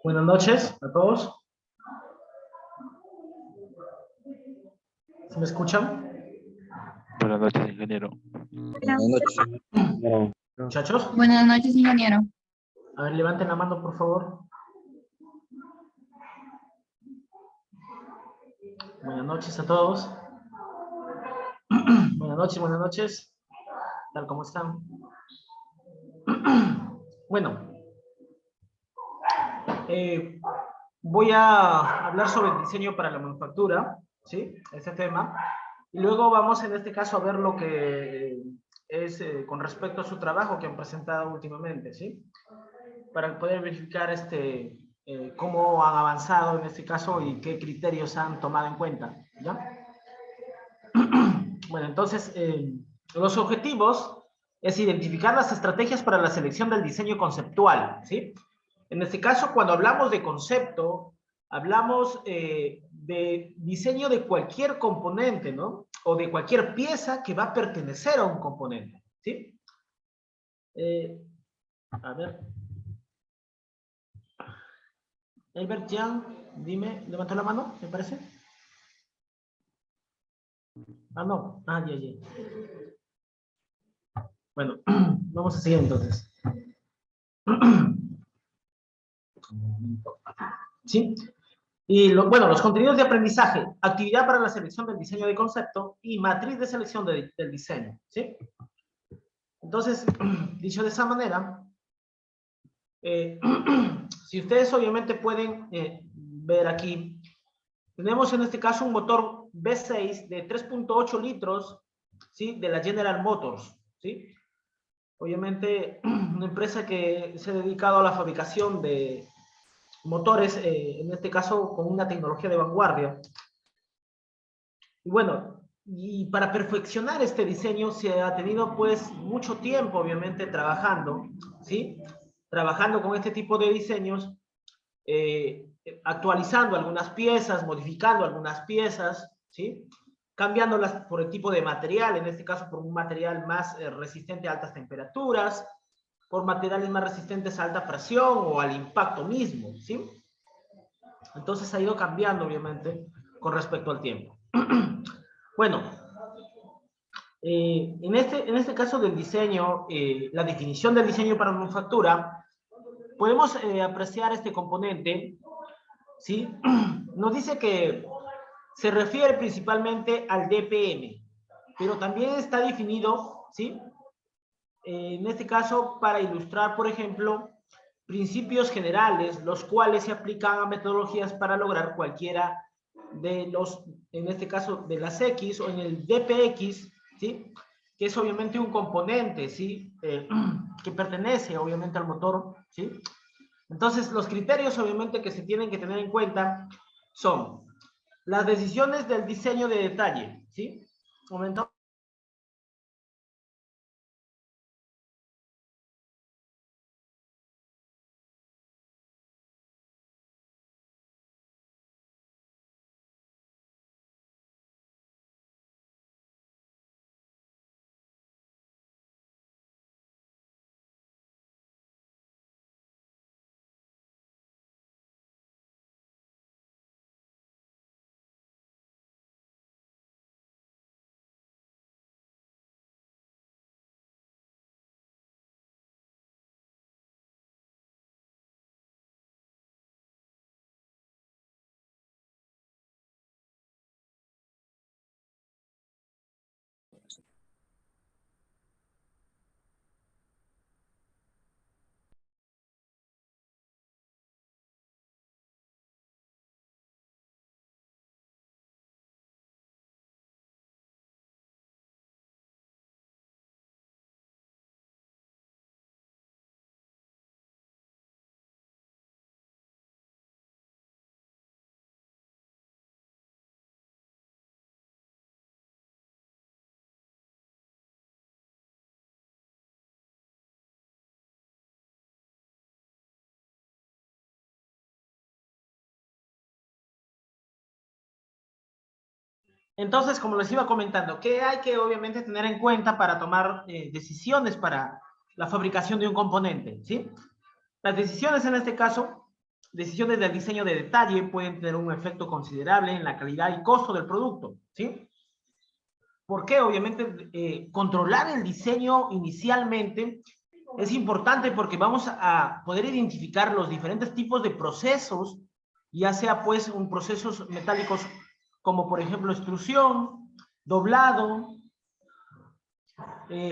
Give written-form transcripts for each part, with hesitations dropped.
Buenas noches a todos. ¿Se me escuchan? Buenas noches, ingeniero. Buenas noches. Muchachos, Buenas noches, ingeniero. a ver, levanten la mano, por favor. Buenas noches a todos. Buenas noches. Tal como están. Bueno, voy a hablar sobre el diseño para la manufactura, ¿sí? Este tema. Y luego vamos en este caso a ver lo que es con respecto a su trabajo que han presentado últimamente, ¿sí? Para poder verificar cómo han avanzado en este caso y qué criterios han tomado en cuenta, ¿ya? Bueno, entonces, los objetivos es identificar las estrategias para la selección del diseño conceptual, ¿sí? En este caso, cuando hablamos de concepto, hablamos de diseño de cualquier componente, ¿no? O de cualquier pieza que va a pertenecer a un componente, ¿sí? A ver. Albert Jan, dime, levantó la mano, me parece. Ah, no. Ah, ya. Bueno, vamos a seguir entonces. ¿Sí? Y bueno, los contenidos de aprendizaje, actividad para la selección del diseño de concepto y matriz de selección del diseño, ¿sí? Entonces, dicho de esa manera, si ustedes obviamente pueden ver aquí, tenemos en este caso un motor V6 de 3.8 litros, ¿sí? De la General Motors, ¿sí? Obviamente, una empresa que se ha dedicado a la fabricación de motores, en este caso con una tecnología de vanguardia. Y bueno, y para perfeccionar este diseño se ha tenido pues mucho tiempo obviamente trabajando, ¿sí? Trabajando con este tipo de diseños, actualizando algunas piezas, modificando algunas piezas, ¿sí? Cambiándolas por el tipo de material, en este caso por un material más resistente a altas temperaturas, por materiales más resistentes a alta presión o al impacto mismo, ¿sí? Entonces ha ido cambiando, obviamente, con respecto al tiempo. Bueno, en este caso del diseño, la definición del diseño para manufactura, podemos apreciar este componente, ¿sí? Nos dice que se refiere principalmente al DPM, pero también está definido, ¿sí? En este caso, para ilustrar, por ejemplo, principios generales, los cuales se aplican a metodologías para lograr cualquiera de los, en este caso, de las X o en el DPX, ¿sí? Que es obviamente un componente, ¿sí? Que pertenece, obviamente, al motor, ¿sí? Entonces, los criterios, obviamente, que se tienen que tener en cuenta son las decisiones del diseño de detalle, ¿sí? Un momento. Entonces, como les iba comentando, ¿qué hay que obviamente tener en cuenta para tomar decisiones para la fabricación de un componente? ¿Sí? Las decisiones en este caso decisiones del diseño de detalle pueden tener un efecto considerable en la calidad y costo del producto, ¿sí? ¿Por qué? Obviamente, controlar el diseño inicialmente es importante porque vamos a poder identificar los diferentes tipos de procesos, ya sea pues un procesos metálicos como por ejemplo extrusión, doblado,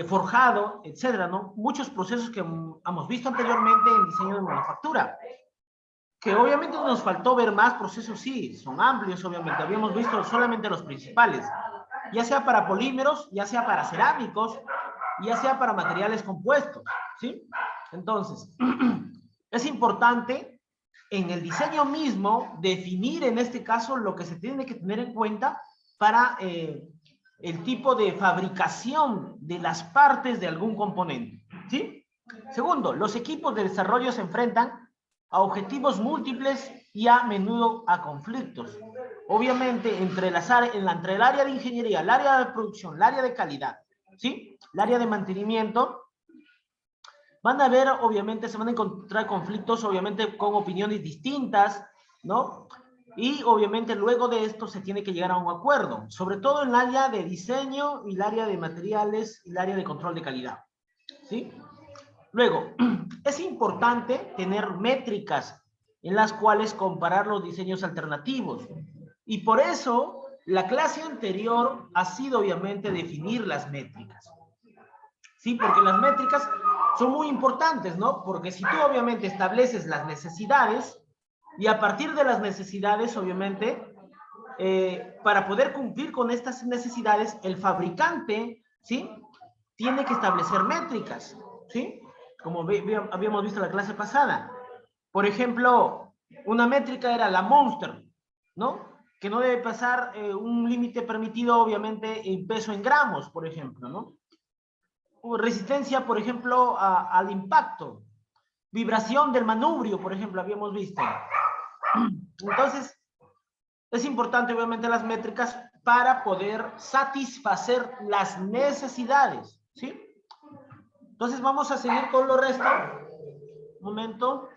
forjado, etcétera, ¿no? Muchos procesos que hemos visto anteriormente en diseño de manufactura. Que obviamente nos faltó ver más procesos, sí, son amplios, obviamente. Habíamos visto solamente los principales, ya sea para polímeros, ya sea para cerámicos, ya sea para materiales compuestos, ¿sí? Entonces, es importante en el diseño mismo definir en este caso lo que se tiene que tener en cuenta para el tipo de fabricación de las partes de algún componente, ¿sí? Segundo, los equipos de desarrollo se enfrentan a objetivos múltiples y a menudo a conflictos. Obviamente, entre el área de ingeniería, el área de producción, el área de calidad, ¿sí? El área de mantenimiento, van a haber, obviamente, se van a encontrar conflictos, obviamente, con opiniones distintas, ¿no? Y, obviamente, luego de esto se tiene que llegar a un acuerdo, sobre todo en el área de diseño y el área de materiales y el área de control de calidad, ¿sí? Luego, es importante tener métricas en las cuales comparar los diseños alternativos. Y por eso, la clase anterior ha sido obviamente definir las métricas. Sí, porque las métricas son muy importantes, ¿no? Porque si tú obviamente estableces las necesidades y a partir de las necesidades, obviamente, para poder cumplir con estas necesidades, el fabricante, ¿sí? Tiene que establecer métricas, ¿sí? Como habíamos visto en la clase pasada. Por ejemplo, una métrica era la Monster, ¿no? Que no debe pasar un límite permitido, obviamente, en peso en gramos, por ejemplo, ¿no? O resistencia, por ejemplo, al impacto. Vibración del manubrio, por ejemplo, habíamos visto. Entonces, es importante, obviamente, las métricas para poder satisfacer las necesidades, ¿sí? Entonces, vamos a seguir con lo resto. Un momento.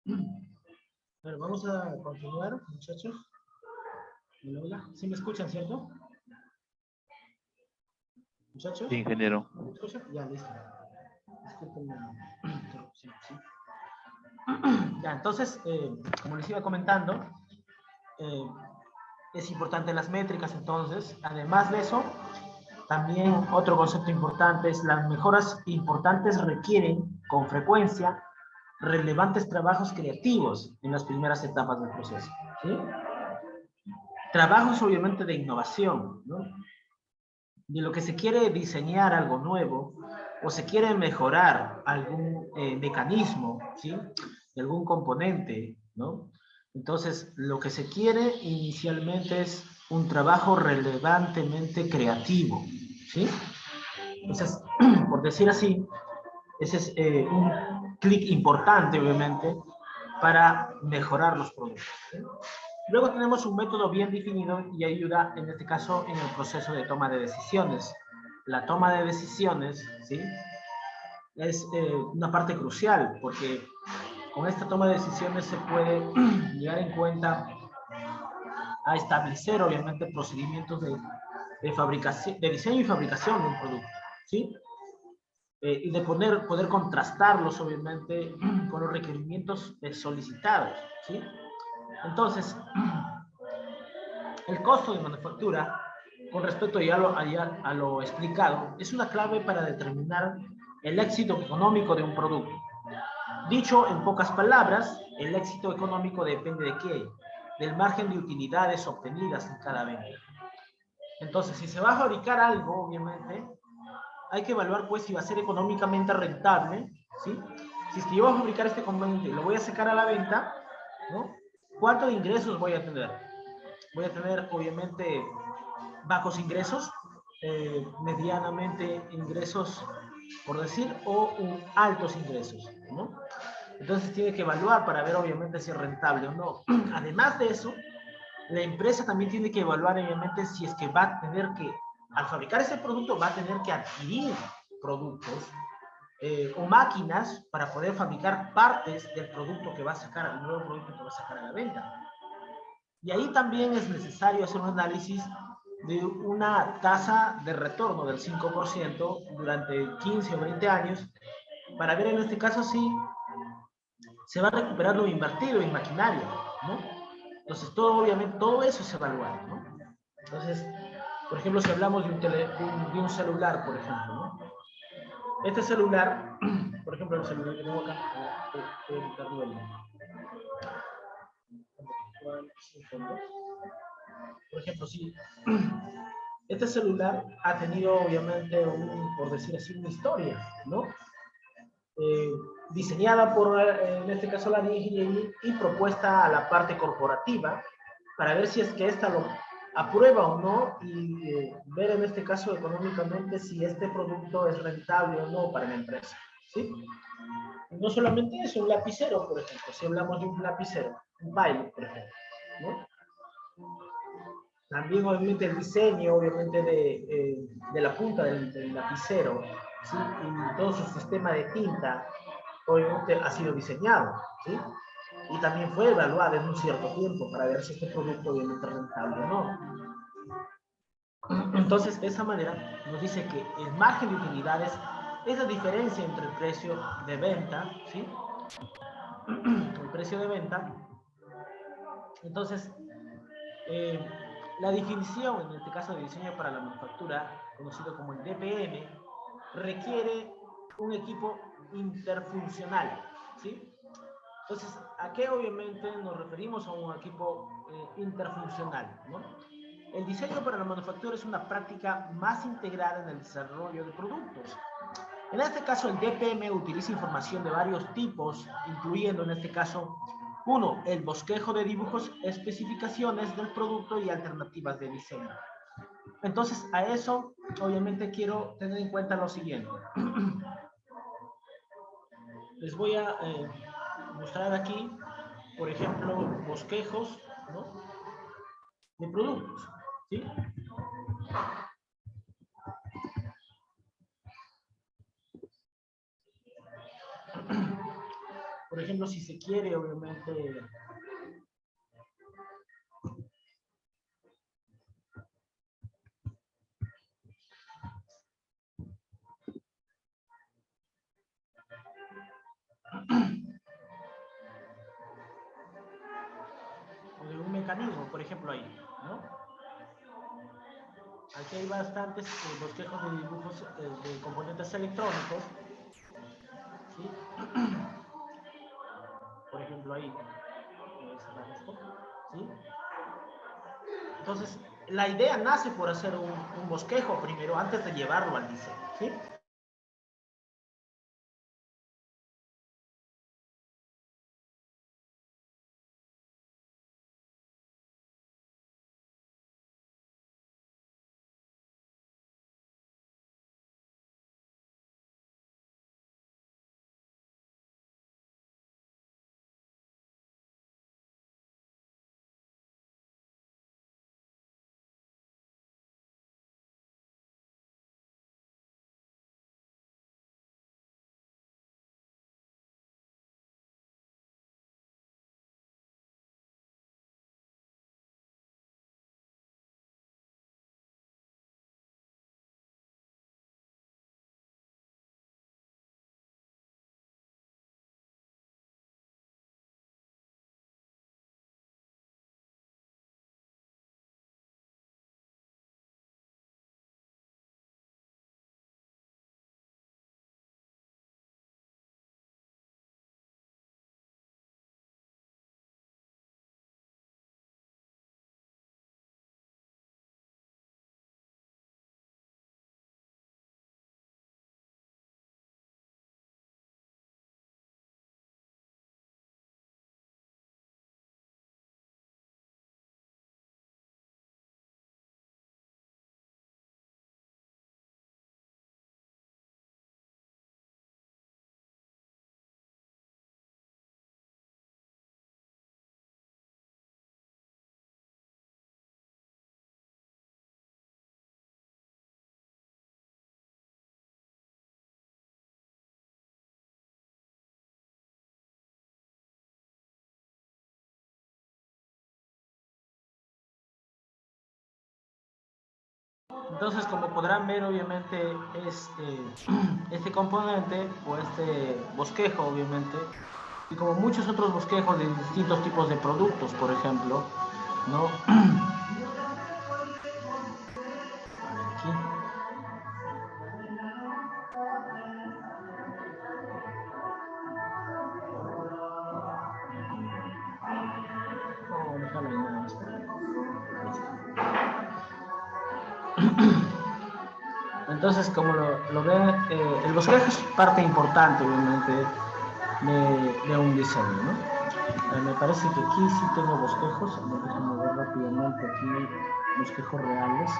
Bueno, vamos a continuar, muchachos. Hola, hola. ¿Sí me escuchan, cierto? Muchachos. Sí, ingeniero. ¿Me escuchan? Ya, listo. Disculpen la interrupción, ¿sí? Ya, entonces, como les iba comentando, es importante las métricas, entonces, además de eso, también otro concepto importante es las mejoras importantes requieren con frecuencia relevantes trabajos creativos en las primeras etapas del proceso, ¿sí? Trabajos obviamente de innovación, ¿no? De lo que se quiere diseñar algo nuevo o se quiere mejorar algún mecanismo, ¿sí? De algún componente, ¿no? Entonces, lo que se quiere inicialmente es un trabajo relevantemente creativo, ¿sí? Entonces, por decir así, ese es un clic importante, obviamente, para mejorar los productos, ¿sí? Luego tenemos un método bien definido y ayuda, en este caso, en el proceso de toma de decisiones. La toma de decisiones, ¿sí? Es una parte crucial, porque con esta toma de decisiones se puede llegar en cuenta a establecer, obviamente, procedimientos de fabricación, de diseño y fabricación de un producto, ¿sí? Y de poder contrastarlos, obviamente, con los requerimientos solicitados, ¿sí? Entonces, el costo de manufactura, con respecto ya a lo explicado, es una clave para determinar el éxito económico de un producto. Dicho en pocas palabras, el éxito económico depende de qué? Del margen de utilidades obtenidas en cada venta. Entonces, si se va a fabricar algo, obviamente, hay que evaluar pues si va a ser económicamente rentable, ¿sí? Si es que yo voy a fabricar este componente y lo voy a sacar a la venta, ¿no? ¿Cuántos ingresos voy a tener? Voy a tener, obviamente, bajos ingresos, medianamente ingresos, por decir, o altos ingresos, ¿no? Entonces tiene que evaluar para ver, obviamente, si es rentable o no. Además de eso, la empresa también tiene que evaluar, obviamente, si es que va a tener que, al fabricar ese producto, va a tener que adquirir productos o máquinas para poder fabricar partes del producto que va a sacar, el nuevo producto que va a sacar a la venta. Y ahí también es necesario hacer un análisis de una tasa de retorno del 5% durante 15 o 20 años para ver en este caso si se va a recuperar lo invertido en maquinaria, ¿no? Entonces, obviamente, todo eso es evaluar, ¿no? Entonces, por ejemplo, si hablamos de un celular, por ejemplo, ¿no? Este celular, por ejemplo, el celular que tengo acá, por ejemplo, si este celular ha tenido, obviamente, por decir así, una historia, ¿no? Diseñada por, en este caso, la DGI y propuesta a la parte corporativa para ver si es que esta lo aprueba o no y ver en este caso económicamente si este producto es rentable o no para la empresa, ¿sí? No solamente eso, un lapicero, por ejemplo, si hablamos de un lapicero, un Pilot, por ejemplo, ¿no? También, obviamente, el diseño, obviamente, de la punta del lapicero, ¿sí? Y todo su sistema de tinta, obviamente, ha sido diseñado, ¿sí? Y también fue evaluado en un cierto tiempo para ver si este producto, obviamente, es rentable o no. Entonces, de esa manera, nos dice que el margen de utilidades es la diferencia entre el precio de venta, ¿sí? El precio de venta. Entonces, la definición, en este caso de diseño para la manufactura, conocido como el DPM, requiere un equipo interfuncional, ¿sí? Entonces, ¿a qué obviamente nos referimos a un equipo interfuncional, ¿no? El diseño para la manufactura es una práctica más integrada en el desarrollo de productos. En este caso, el DPM utiliza información de varios tipos, incluyendo en este caso, uno, el bosquejo de dibujos, especificaciones del producto y alternativas de diseño. Entonces, a eso, obviamente, quiero tener en cuenta lo siguiente. Les voy a mostrar aquí, por ejemplo, bosquejos, ¿no? De productos, ¿sí? Por ejemplo, si se quiere, obviamente... o de un mecanismo, por ejemplo, ahí, ¿no? Aquí hay bastantes bosquejos de dibujos de componentes electrónicos, ¿sí? Por ejemplo, ahí, voy a cerrar esto, ¿sí? Entonces, la idea nace por hacer un bosquejo primero, antes de llevarlo al diseño, ¿sí? Entonces, como podrán ver, obviamente, este componente o este bosquejo, obviamente, y como muchos otros bosquejos de distintos tipos de productos, por ejemplo, ¿no? Aquí. Oh, déjalo ahí nada más. Entonces, como lo ven, el bosquejo es parte importante, obviamente, de un diseño, ¿no? Me parece que aquí sí tengo bosquejos. Déjenme ver rápidamente aquí bosquejos reales.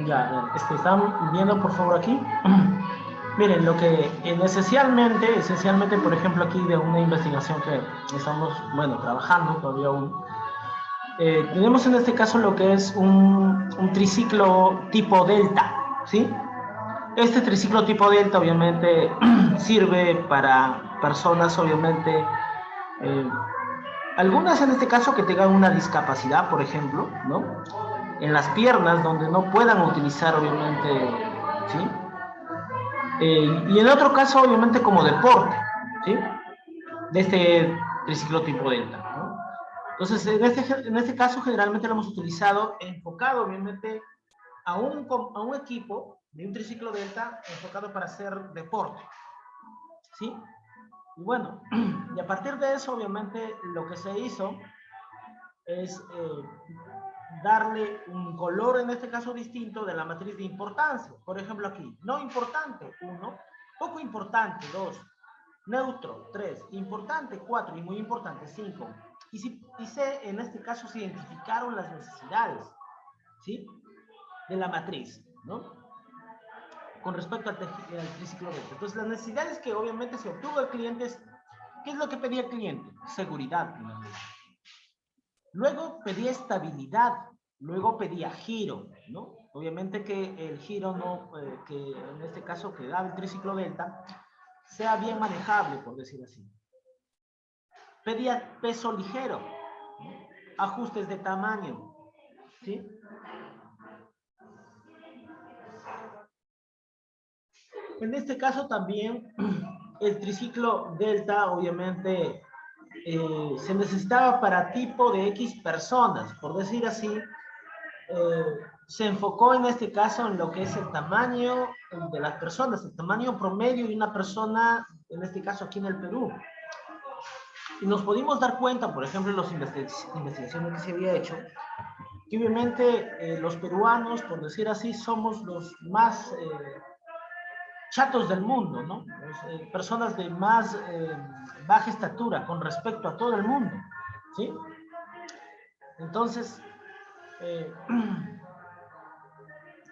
Ya, ¿están viendo por favor aquí? Miren, lo que esencialmente, por ejemplo, aquí de una investigación que estamos, bueno, trabajando todavía aún, tenemos en este caso lo que es un triciclo tipo delta, ¿sí? Este triciclo tipo delta obviamente sirve para personas obviamente, algunas en este caso que tengan una discapacidad, por ejemplo, ¿no? En las piernas donde no puedan utilizar obviamente, ¿sí? Y en otro caso obviamente como deporte, ¿sí? De este triciclo tipo delta, ¿no? Entonces en este caso generalmente lo hemos utilizado enfocado obviamente a un equipo de un triciclo delta enfocado para hacer deporte, ¿sí? Y bueno, y a partir de eso, obviamente, lo que se hizo es darle un color, en este caso distinto, de la matriz de importancia. Por ejemplo, aquí, no importante, 1, poco importante, 2, neutro, 3, importante, 4, y muy importante, 5. En este caso se identificaron las necesidades, ¿sí? De la matriz, ¿no? Con respecto al triciclo delta. Entonces, las necesidades que obviamente se obtuvo del cliente es, ¿qué es lo que pedía el cliente? Seguridad, primeramente. Luego pedía estabilidad, luego pedía giro, ¿no? Obviamente que el giro no, que en este caso que da el triciclo delta, sea bien manejable, por decir así. Pedía peso ligero, ¿no? Ajustes de tamaño, ¿sí? En este caso también el triciclo delta obviamente se necesitaba para tipo de X personas, por decir así, se enfocó en este caso en lo que es el tamaño de las personas, el tamaño promedio de una persona, en este caso aquí en el Perú. Y nos pudimos dar cuenta, por ejemplo, en las investigaciones que se había hecho, que obviamente los peruanos, por decir así, somos los más chatos del mundo, ¿no? Personas de más baja estatura con respecto a todo el mundo, ¿sí? Entonces,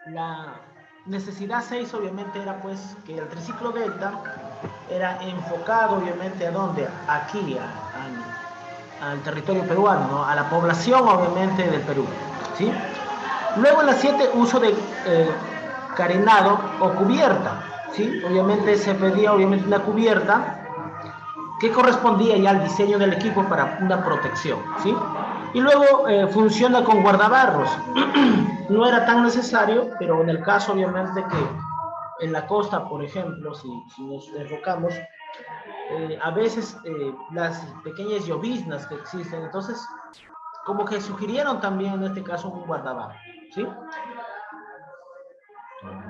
la necesidad 6 obviamente era pues que el triciclo delta era enfocado obviamente a dónde, aquí, al territorio peruano, ¿no? A la población obviamente del Perú, ¿sí? Luego en la 7, uso de carenado o cubierta, ¿sí? Obviamente se pedía obviamente una cubierta que correspondía ya al diseño del equipo para una protección, ¿sí? Y luego funciona con guardabarros. No era tan necesario, pero en el caso obviamente que en la costa, por ejemplo, si nos enfocamos, a veces las pequeñas lloviznas que existen, entonces como que sugirieron también en este caso un guardabarro, ¿sí?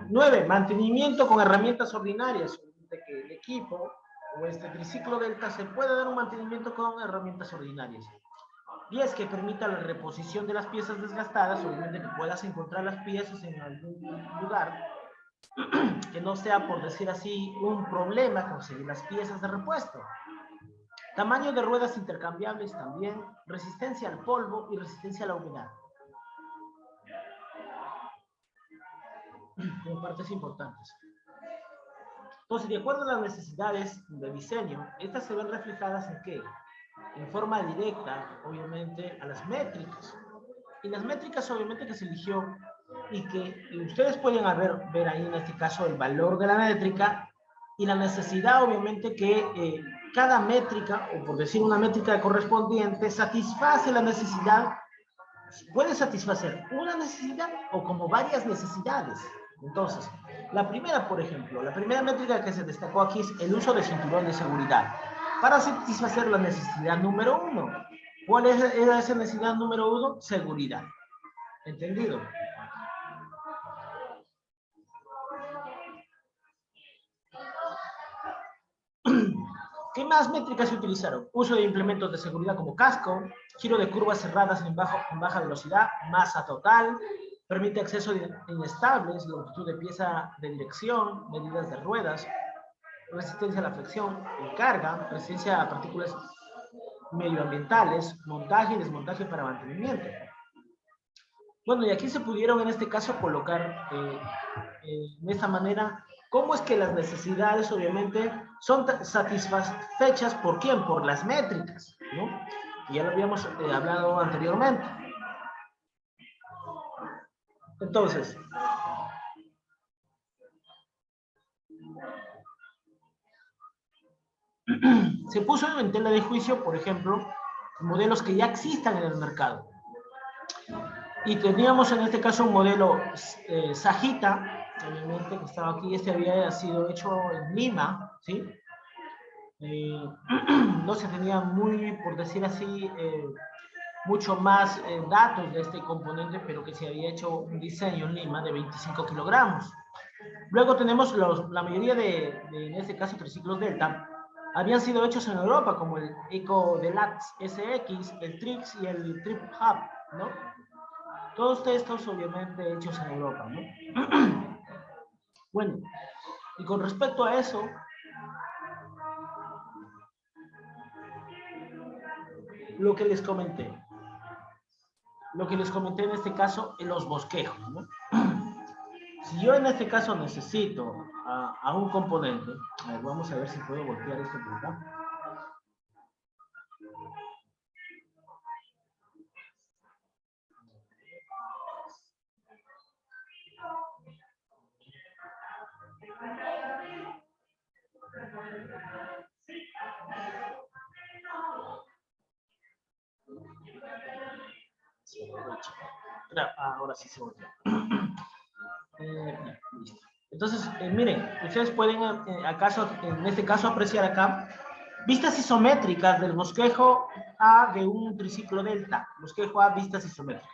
9, mantenimiento con herramientas ordinarias, de que el equipo o este triciclo delta se puede dar un mantenimiento con herramientas ordinarias. 10, que permita la reposición de las piezas desgastadas, obviamente que puedas encontrar las piezas en algún lugar, que no sea, por decir así, un problema conseguir las piezas de repuesto. Tamaño de ruedas intercambiables también, resistencia al polvo y resistencia a la humedad. Como partes importantes. Entonces, de acuerdo a las necesidades de diseño, estas se ven reflejadas en qué? En forma directa, obviamente, a las métricas. Y las métricas, obviamente, que se eligió y que ustedes pueden ver ahí en este caso el valor de la métrica y la necesidad, obviamente, que cada métrica, o por decir una métrica correspondiente, satisface la necesidad, puede satisfacer una necesidad o como varias necesidades. Entonces, la primera, por ejemplo, la primera métrica que se destacó aquí es el uso de cinturón de seguridad para satisfacer la necesidad número 1. ¿Cuál era esa necesidad número 1? Seguridad. ¿Entendido? ¿Qué más métricas se utilizaron? Uso de implementos de seguridad como casco, giro de curvas cerradas en baja velocidad, masa total, permite acceso inestables, longitud de pieza de dirección, medidas de ruedas, resistencia a la fricción y carga, resistencia a partículas medioambientales, montaje y desmontaje para mantenimiento. Bueno, y aquí se pudieron en este caso colocar de esta manera cómo es que las necesidades obviamente son satisfechas por quién, por las métricas, ¿no? Y ya lo habíamos hablado anteriormente. Entonces, se puso en tela de juicio, por ejemplo, modelos que ya existan en el mercado. Y teníamos en este caso un modelo Sajita, obviamente que estaba aquí, este había sido hecho en Lima, ¿sí? No se tenía muy, por decir así, mucho más datos de este componente, pero que se había hecho un diseño en Lima de 25 kilogramos. Luego tenemos la mayoría en este caso, triciclos Delta, habían sido hechos en Europa, como el Eco Deluxe SX, el Trix y el Trip Hub, ¿no? Todos estos obviamente hechos en Europa, ¿no? Bueno, y con respecto a eso, lo que les comenté en este caso en los bosquejos, ¿no? Si yo en este caso necesito a un componente, a ver, vamos a ver si puedo voltear esto por acá. Ahora sí se volteó. Listo. Entonces, miren, ustedes pueden en este caso apreciar acá vistas isométricas del bosquejo A de un triciclo Delta. Bosquejo A, vistas isométricas.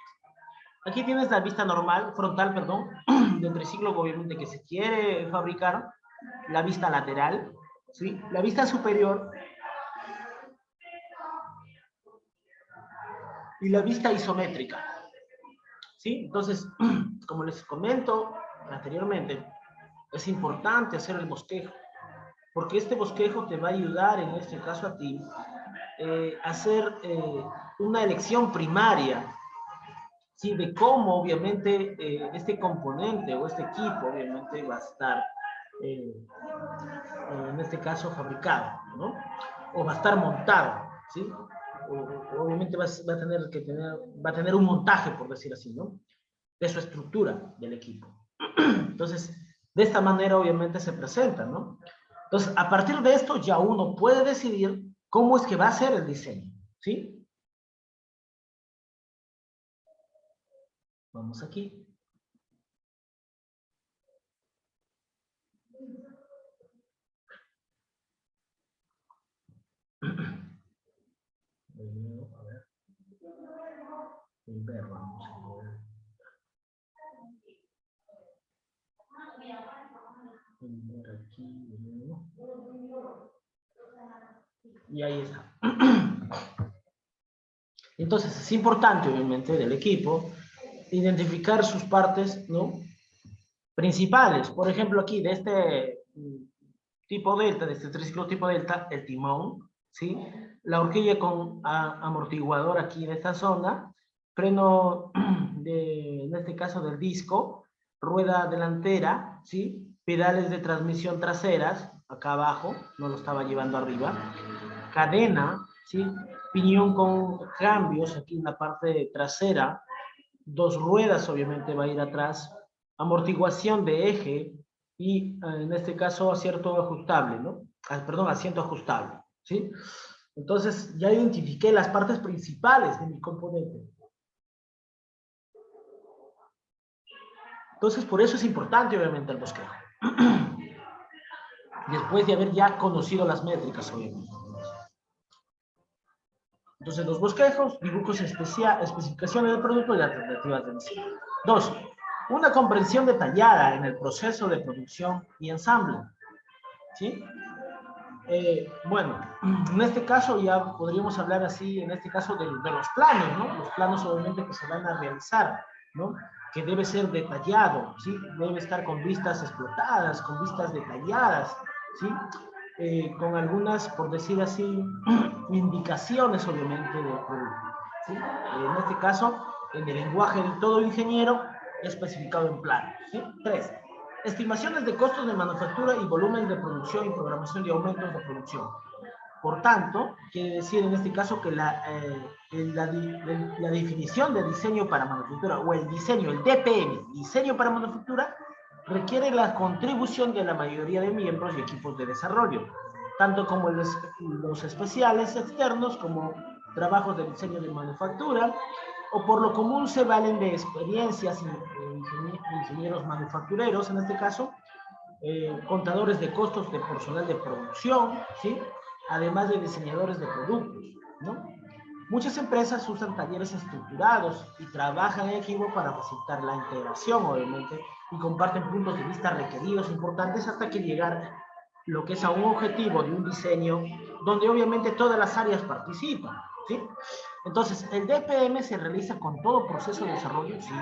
Aquí tienes la vista normal, frontal, perdón, del triciclo obviamente que se quiere fabricar, la vista lateral, ¿sí? La vista superior y la vista isométrica, ¿sí? Entonces, como les comento anteriormente, es importante hacer el bosquejo, porque este bosquejo te va a ayudar, en este caso a ti, a hacer una elección primaria, ¿sí? De cómo, obviamente, este componente o este equipo, obviamente, va a estar, en este caso, fabricado, ¿no? O va a estar montado, ¿sí? Obviamente va a tener un montaje, por decir así, ¿no? De su estructura del equipo. Entonces, de esta manera, obviamente, se presenta, ¿no? Entonces, a partir de esto, ya uno puede decidir cómo es que va a ser el diseño, ¿sí? Vamos aquí. A ver. Vamos a ver. Aquí. Y ahí está. Entonces, es importante, obviamente, del equipo, identificar sus partes, ¿no? Principales. Por ejemplo, aquí, de este tipo delta, de este triciclo tipo delta, el timón, ¿sí? La horquilla con amortiguador aquí en esta zona, freno en este caso del disco, rueda delantera, ¿sí? Pedales de transmisión traseras, acá abajo, no lo estaba llevando arriba, cadena, ¿sí? Piñón con cambios aquí en la parte trasera, dos ruedas obviamente va a ir atrás, amortiguación de eje y en este caso asiento ajustable, ¿no? Perdón, asiento ajustable, ¿sí? Entonces ya identifiqué las partes principales de mi componente. Entonces por eso es importante obviamente el bosquejo. Después de haber ya conocido las métricas obviamente. Entonces, los bosquejos, dibujos especificaciones del producto y alternativas de diseño. 2. Una comprensión detallada en el proceso de producción y ensamble. ¿Sí? Bueno, en este caso ya podríamos hablar así, en este caso de los planos, ¿no? Los planos obviamente que se van a realizar, ¿no? Que debe ser detallado, ¿sí? Debe estar con vistas explotadas, con vistas detalladas, ¿sí? Con algunas, por decir así, indicaciones obviamente del producto, ¿sí? En este caso, en el lenguaje de todo ingeniero, especificado en planos, ¿sí? 3. Estimaciones de costos de manufactura y volumen de producción y programación de aumentos de producción. Por tanto, quiere decir en este caso que la definición de diseño para manufactura o el diseño, el DPM, diseño para manufactura, requiere la contribución de la mayoría de miembros y equipos de desarrollo. tanto como los especiales externos, como trabajos de diseño de manufactura, o por lo común se valen de experiencias ingenieros manufactureros, en este caso, contadores de costos de personal de producción, ¿sí? Además de diseñadores de productos, ¿no? Muchas empresas usan talleres estructurados y trabajan en equipo para facilitar la integración, obviamente, y comparten puntos de vista requeridos importantes hasta que llegar lo que es a un objetivo de un diseño donde obviamente todas las áreas participan, ¿sí? Entonces, el DPM se realiza con todo proceso de desarrollo, ¿sí?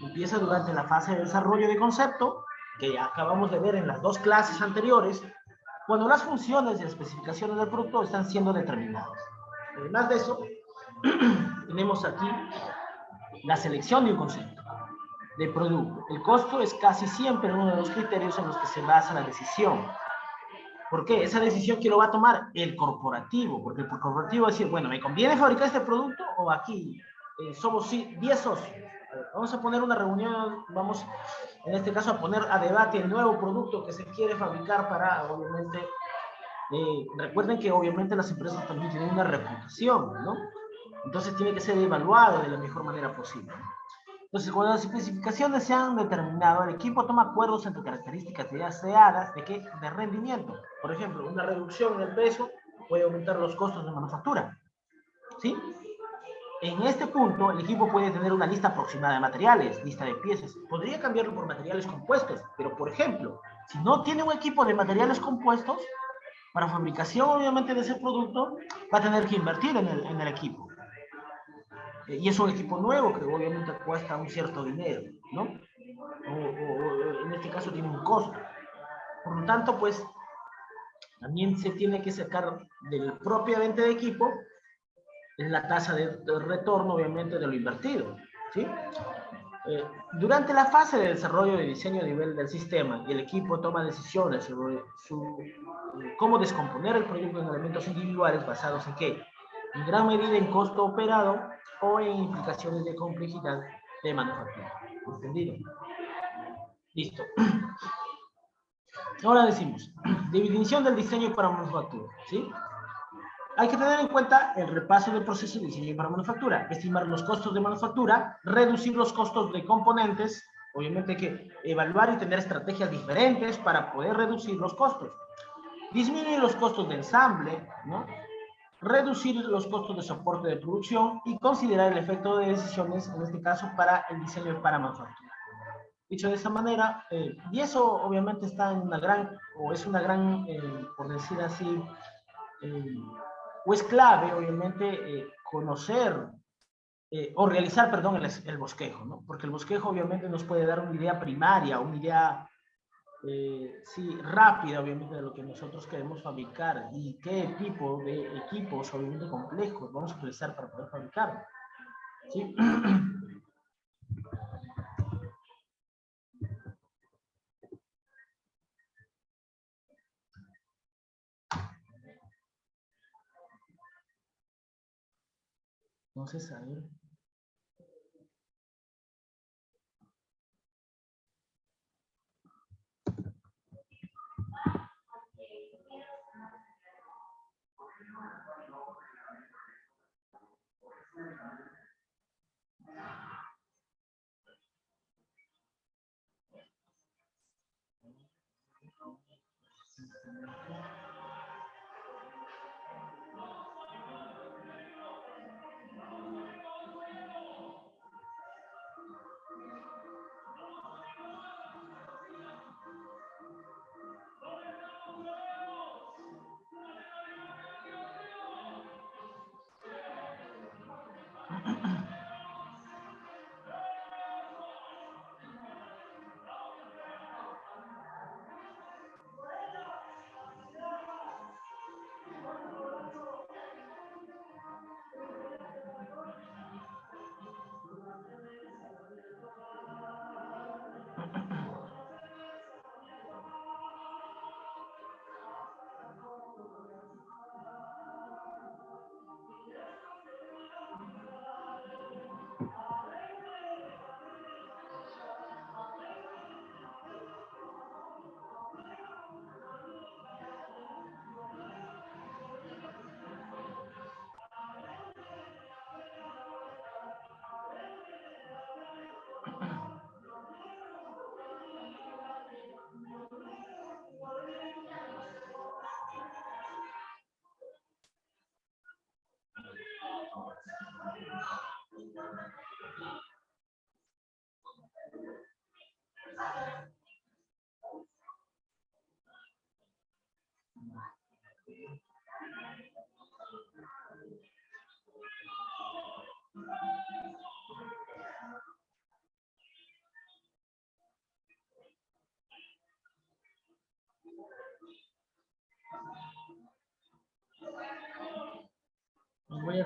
Empieza durante la fase de desarrollo de concepto, que ya acabamos de ver en las dos clases anteriores, cuando las funciones y especificaciones del producto están siendo determinadas. Además de eso, tenemos aquí la selección de un concepto de producto. El costo es casi siempre uno de los criterios en los que se basa la decisión. ¿Por qué? Esa decisión que lo va a tomar el corporativo, porque el corporativo va a decir, bueno, ¿me conviene fabricar este producto o aquí somos 10 socios? Vamos a poner una reunión, vamos en este caso a poner a debate el nuevo producto que se quiere fabricar para, obviamente, recuerden que obviamente las empresas también tienen una reputación, ¿no? Entonces tiene que ser evaluado de la mejor manera posible. Entonces, cuando las especificaciones se han determinado, el equipo toma acuerdos entre características deseadas de, de rendimiento. Por ejemplo, una reducción en el peso puede aumentar los costos de manufactura, ¿sí? En este punto, el equipo puede tener una lista aproximada de materiales, lista de piezas. Podría cambiarlo por materiales compuestos, pero por ejemplo, si no tiene un equipo de materiales compuestos, para fabricación obviamente de ese producto, va a tener que invertir en el equipo. Y es un equipo nuevo que obviamente cuesta un cierto dinero, ¿no? O en este caso tiene un costo. Por lo tanto, pues, también se tiene que sacar del propiamente de equipo la tasa de retorno, obviamente, de lo invertido, ¿sí? Durante la fase de desarrollo de diseño a nivel del sistema, y el equipo toma decisiones sobre cómo descomponer el proyecto en elementos individuales basados en qué, en gran medida en costo operado o en implicaciones de complejidad de manufactura. ¿Entendido? Listo. Ahora decimos, definición del diseño para manufactura, ¿sí? Hay que tener en cuenta el repaso del proceso de diseño para manufactura, estimar los costos de manufactura, reducir los costos de componentes, obviamente hay que evaluar y tener estrategias diferentes para poder reducir los costos, disminuir los costos de ensamble, ¿no? Reducir los costos de soporte de producción y considerar el efecto de decisiones, en este caso, para el diseño para manufactura. Dicho de esa manera, y eso obviamente está en una gran, o es una gran, por decir así, o es clave, obviamente, conocer o realizar, perdón, el bosquejo, ¿no? Porque el bosquejo obviamente nos puede dar una idea primaria, una idea, sí, rápida, obviamente, de lo que nosotros queremos fabricar y qué tipo de equipos, obviamente, complejos vamos a utilizar para poder fabricarlo, ¿sí? Entonces, a ver.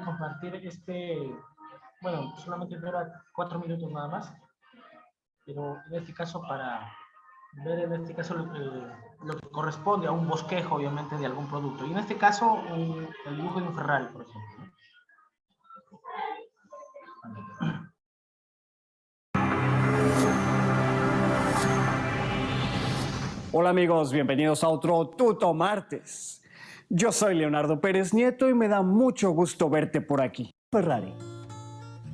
a compartir bueno, solamente dura 4 minutos nada más, pero en este caso para ver en este caso lo que corresponde a un bosquejo, obviamente, de algún producto. Y en este caso, el dibujo de un Ferrari, por ejemplo. Hola amigos, bienvenidos a otro Tuto Martes. Yo soy Leonardo Pérez Nieto y me da mucho gusto verte por aquí. Ferrari.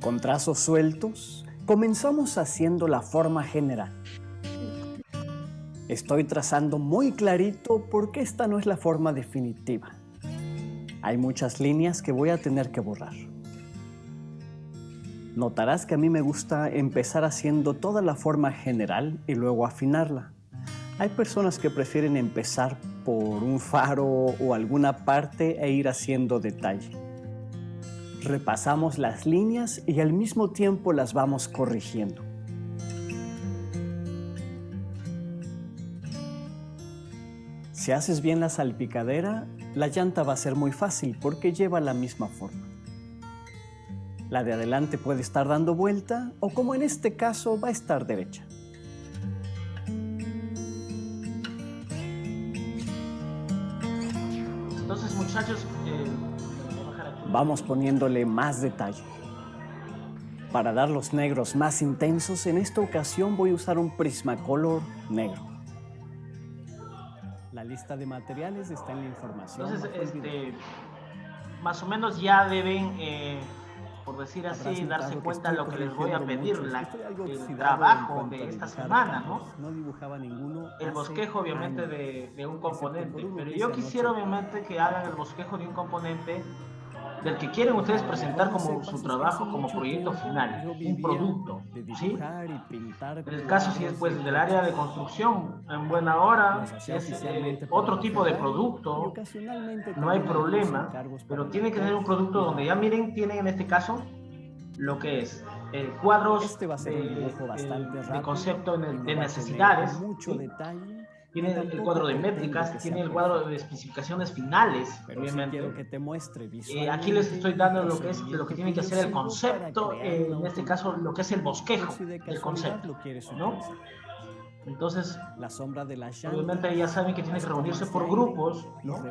Con trazos sueltos, comenzamos haciendo la forma general. Estoy trazando muy clarito porque esta no es la forma definitiva. Hay muchas líneas que voy a tener que borrar. Notarás que a mí me gusta empezar haciendo toda la forma general y luego afinarla. Hay personas que prefieren empezar por un faro o alguna parte e ir haciendo detalle. Repasamos las líneas y al mismo tiempo las vamos corrigiendo. Si haces bien la salpicadera, la llanta va a ser muy fácil porque lleva la misma forma. La de adelante puede estar dando vuelta o, como en este caso, va a estar derecha. Entonces, muchachos, vamos poniéndole más detalle. Para dar los negros más intensos, en esta ocasión voy a usar un Prismacolor negro. La lista de materiales está en la información. Entonces, más o menos ya deben, por decir así, darse cuenta de lo que les voy a pedir, el trabajo de esta semana, ¿no? No dibujaba ninguno. El bosquejo, obviamente, de un componente. Pero yo quisiera, obviamente, que hagan el bosquejo de un componente del que quieren ustedes presentar como su trabajo, como proyecto final, un producto, ¿sí? En el caso, si es pues del área de construcción, en buena hora, si es otro tipo de producto, no hay problema, pero tiene que ser un producto donde ya miren, tienen en este caso lo que es cuadros de concepto de necesidades, ¿sí? Tiene el cuadro de métricas, tiene el cuadro de especificaciones finales, obviamente. Que te muestre aquí les estoy dando lo que tiene que ser el concepto, en este caso lo que es el bosquejo del concepto, ¿no? Entonces, la sombra de la llanta, obviamente ya saben que tiene que reunirse por grupos, ¿no?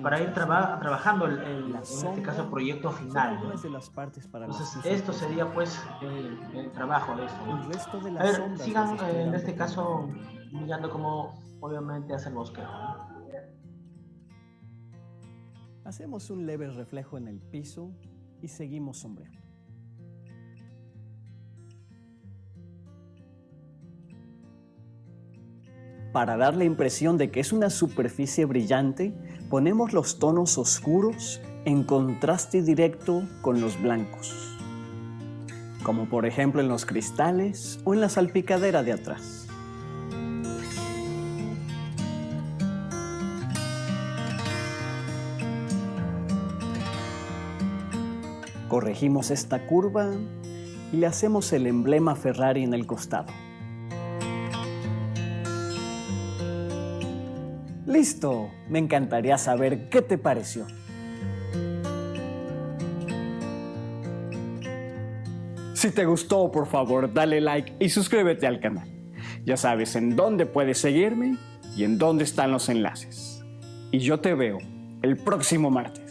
Para ir trabajando en este caso el proyecto final, ¿no? Entonces esto sería pues el trabajo de esto, ¿no? A ver, sigan en este caso mirando cómo obviamente hace el bosquejo, ¿no? Hacemos un leve reflejo en el piso y seguimos sombreando. Para dar la impresión de que es una superficie brillante, ponemos los tonos oscuros en contraste directo con los blancos, como por ejemplo en los cristales o en la salpicadera de atrás. Corregimos esta curva y le hacemos el emblema Ferrari en el costado. ¡Listo! Me encantaría saber qué te pareció. Si te gustó, por favor, dale like y suscríbete al canal. Ya sabes en dónde puedes seguirme y en dónde están los enlaces. Y yo te veo el próximo martes.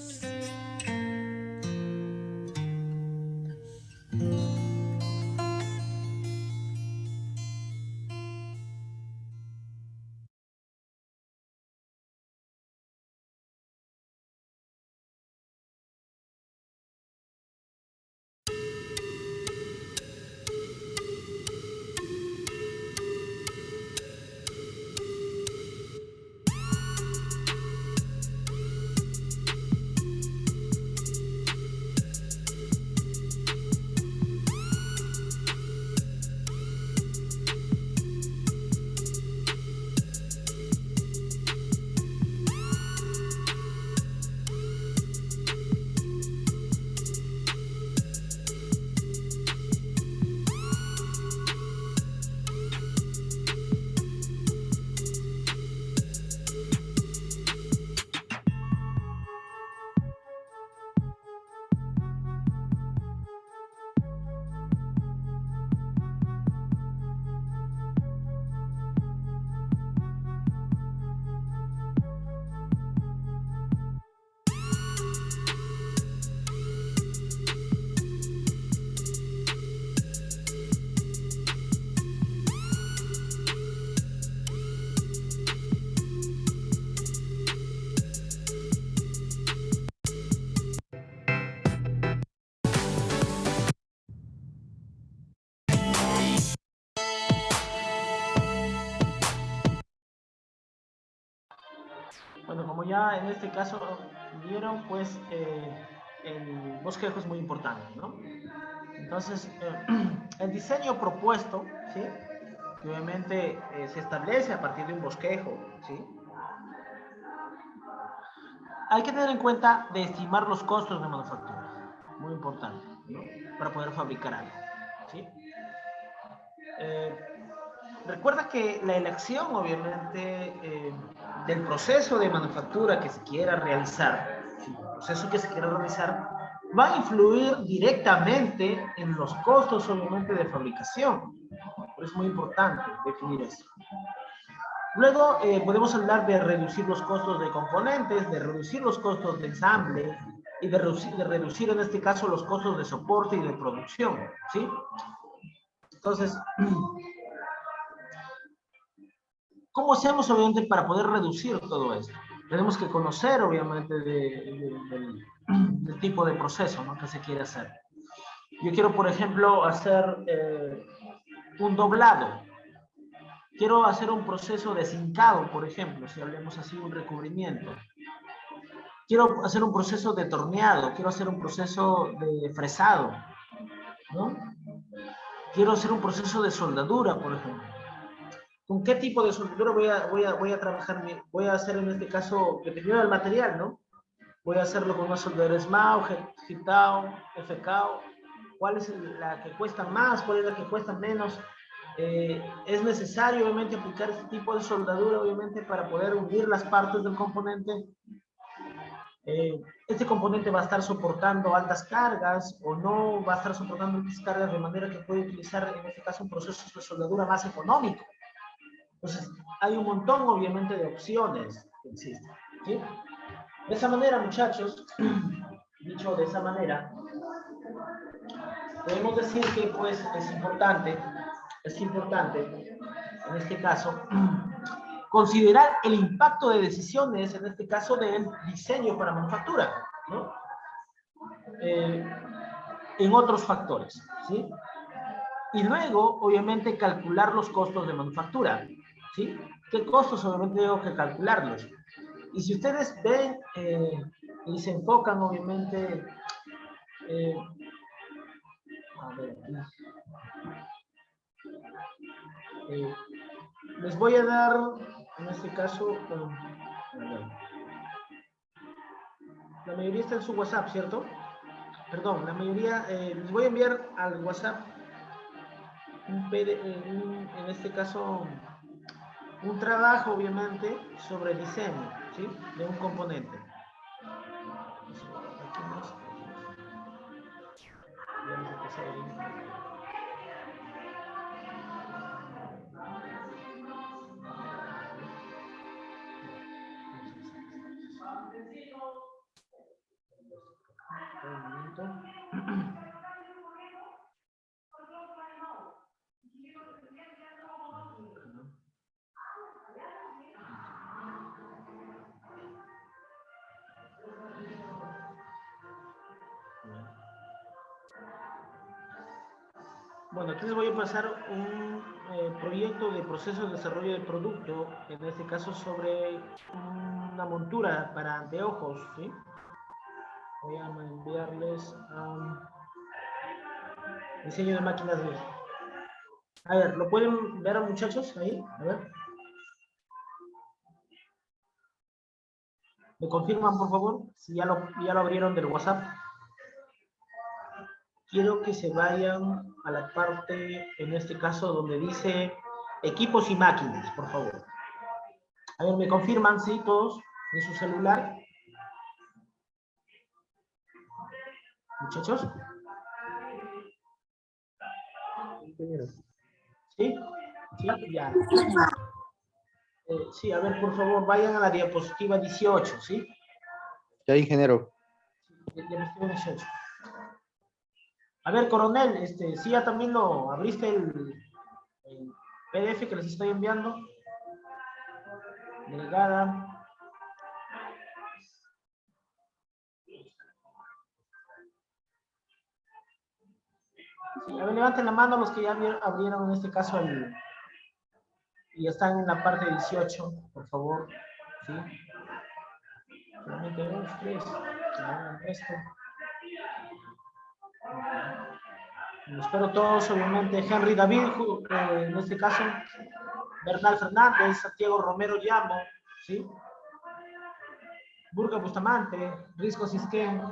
Bueno, como ya en este caso vieron, pues el bosquejo es muy importante, ¿no? Entonces, el diseño propuesto, ¿sí? Que obviamente se establece a partir de un bosquejo, ¿sí? Hay que tener en cuenta de estimar los costos de manufactura, muy importante, ¿no? Para poder fabricar algo, ¿sí? Recuerda que la elección, obviamente, del proceso de manufactura que se quiera realizar, ¿sí? El proceso que se quiera realizar, va a influir directamente en los costos, obviamente, de fabricación. Por eso es muy importante definir eso. Luego podemos hablar de reducir los costos de componentes, de reducir los costos de ensamble y de reducir en este caso los costos de soporte y de producción, ¿sí? Entonces, ¿cómo hacemos obviamente para poder reducir todo esto? Tenemos que conocer obviamente del tipo de proceso, ¿no?, que se quiere hacer. Yo quiero, por ejemplo, hacer un doblado. Quiero hacer un proceso de cincado, por ejemplo, si hablemos así, un recubrimiento. Quiero hacer un proceso de torneado, quiero hacer un proceso de fresado, ¿no? Quiero hacer un proceso de soldadura, por ejemplo. ¿Con qué tipo de soldadura voy a trabajar? Voy a hacer en este caso, dependiendo del material, ¿no? Voy a hacerlo con una soldadura SMAO, GITAO, FKO. ¿Cuál es la que cuesta más? ¿Cuál es la que cuesta menos? Es necesario, obviamente, aplicar este tipo de soldadura, obviamente, para poder unir las partes del componente. Este componente va a estar soportando altas cargas o no va a estar soportando altas cargas, de manera que puede utilizar, en este caso, un proceso de soldadura más económico. Entonces, hay un montón, obviamente, de opciones que existen, ¿sí? De esa manera, muchachos, dicho de esa manera, podemos decir que, pues, es importante, en este caso, considerar el impacto de decisiones, en este caso, del diseño para manufactura, ¿no? En otros factores, ¿sí? Y luego, obviamente, calcular los costos de manufactura, ¿sí? ¿Qué costos, obviamente, tengo que calcularlos? Y si ustedes ven y se enfocan, obviamente, a ver, les voy a dar, en este caso, la mayoría está en su WhatsApp, ¿cierto? Perdón, la mayoría, les voy a enviar al WhatsApp en este caso, un trabajo, obviamente, sobre diseño, ¿sí? De un componente. Aquí más. Vamos a pasar ahí. Un momento. Bueno, aquí les voy a pasar un proyecto de proceso de desarrollo del producto, en este caso sobre una montura para anteojos, ¿sí? Voy a enviarles diseño de máquinas de... A ver, ¿lo pueden ver, muchachos? Ahí, a ver. ¿Me confirman, por favor? Si ya lo abrieron del WhatsApp. Quiero que se vayan a la parte, en este caso, donde dice equipos y máquinas, por favor. A ver, ¿me confirman, sí, todos, en su celular? Muchachos. ¿Sí? ¿Sí? Ya. Sí, a ver, por favor, vayan a la diapositiva 18, ¿sí? Ya, ingeniero. Diapositiva 18. A ver, coronel, sí, ya también lo abriste el PDF que les estoy enviando. Delgada. Sí, a ver, levanten la mano los que ya abrieron en este caso y están en la parte 18, por favor. ¿Sí? Solamente dos, tres. El resto. Espero todos, obviamente. Henry David, en este caso. Bernal Fernández, Santiago Romero Llamo, ¿sí? Burga Bustamante, Risco Sisquén.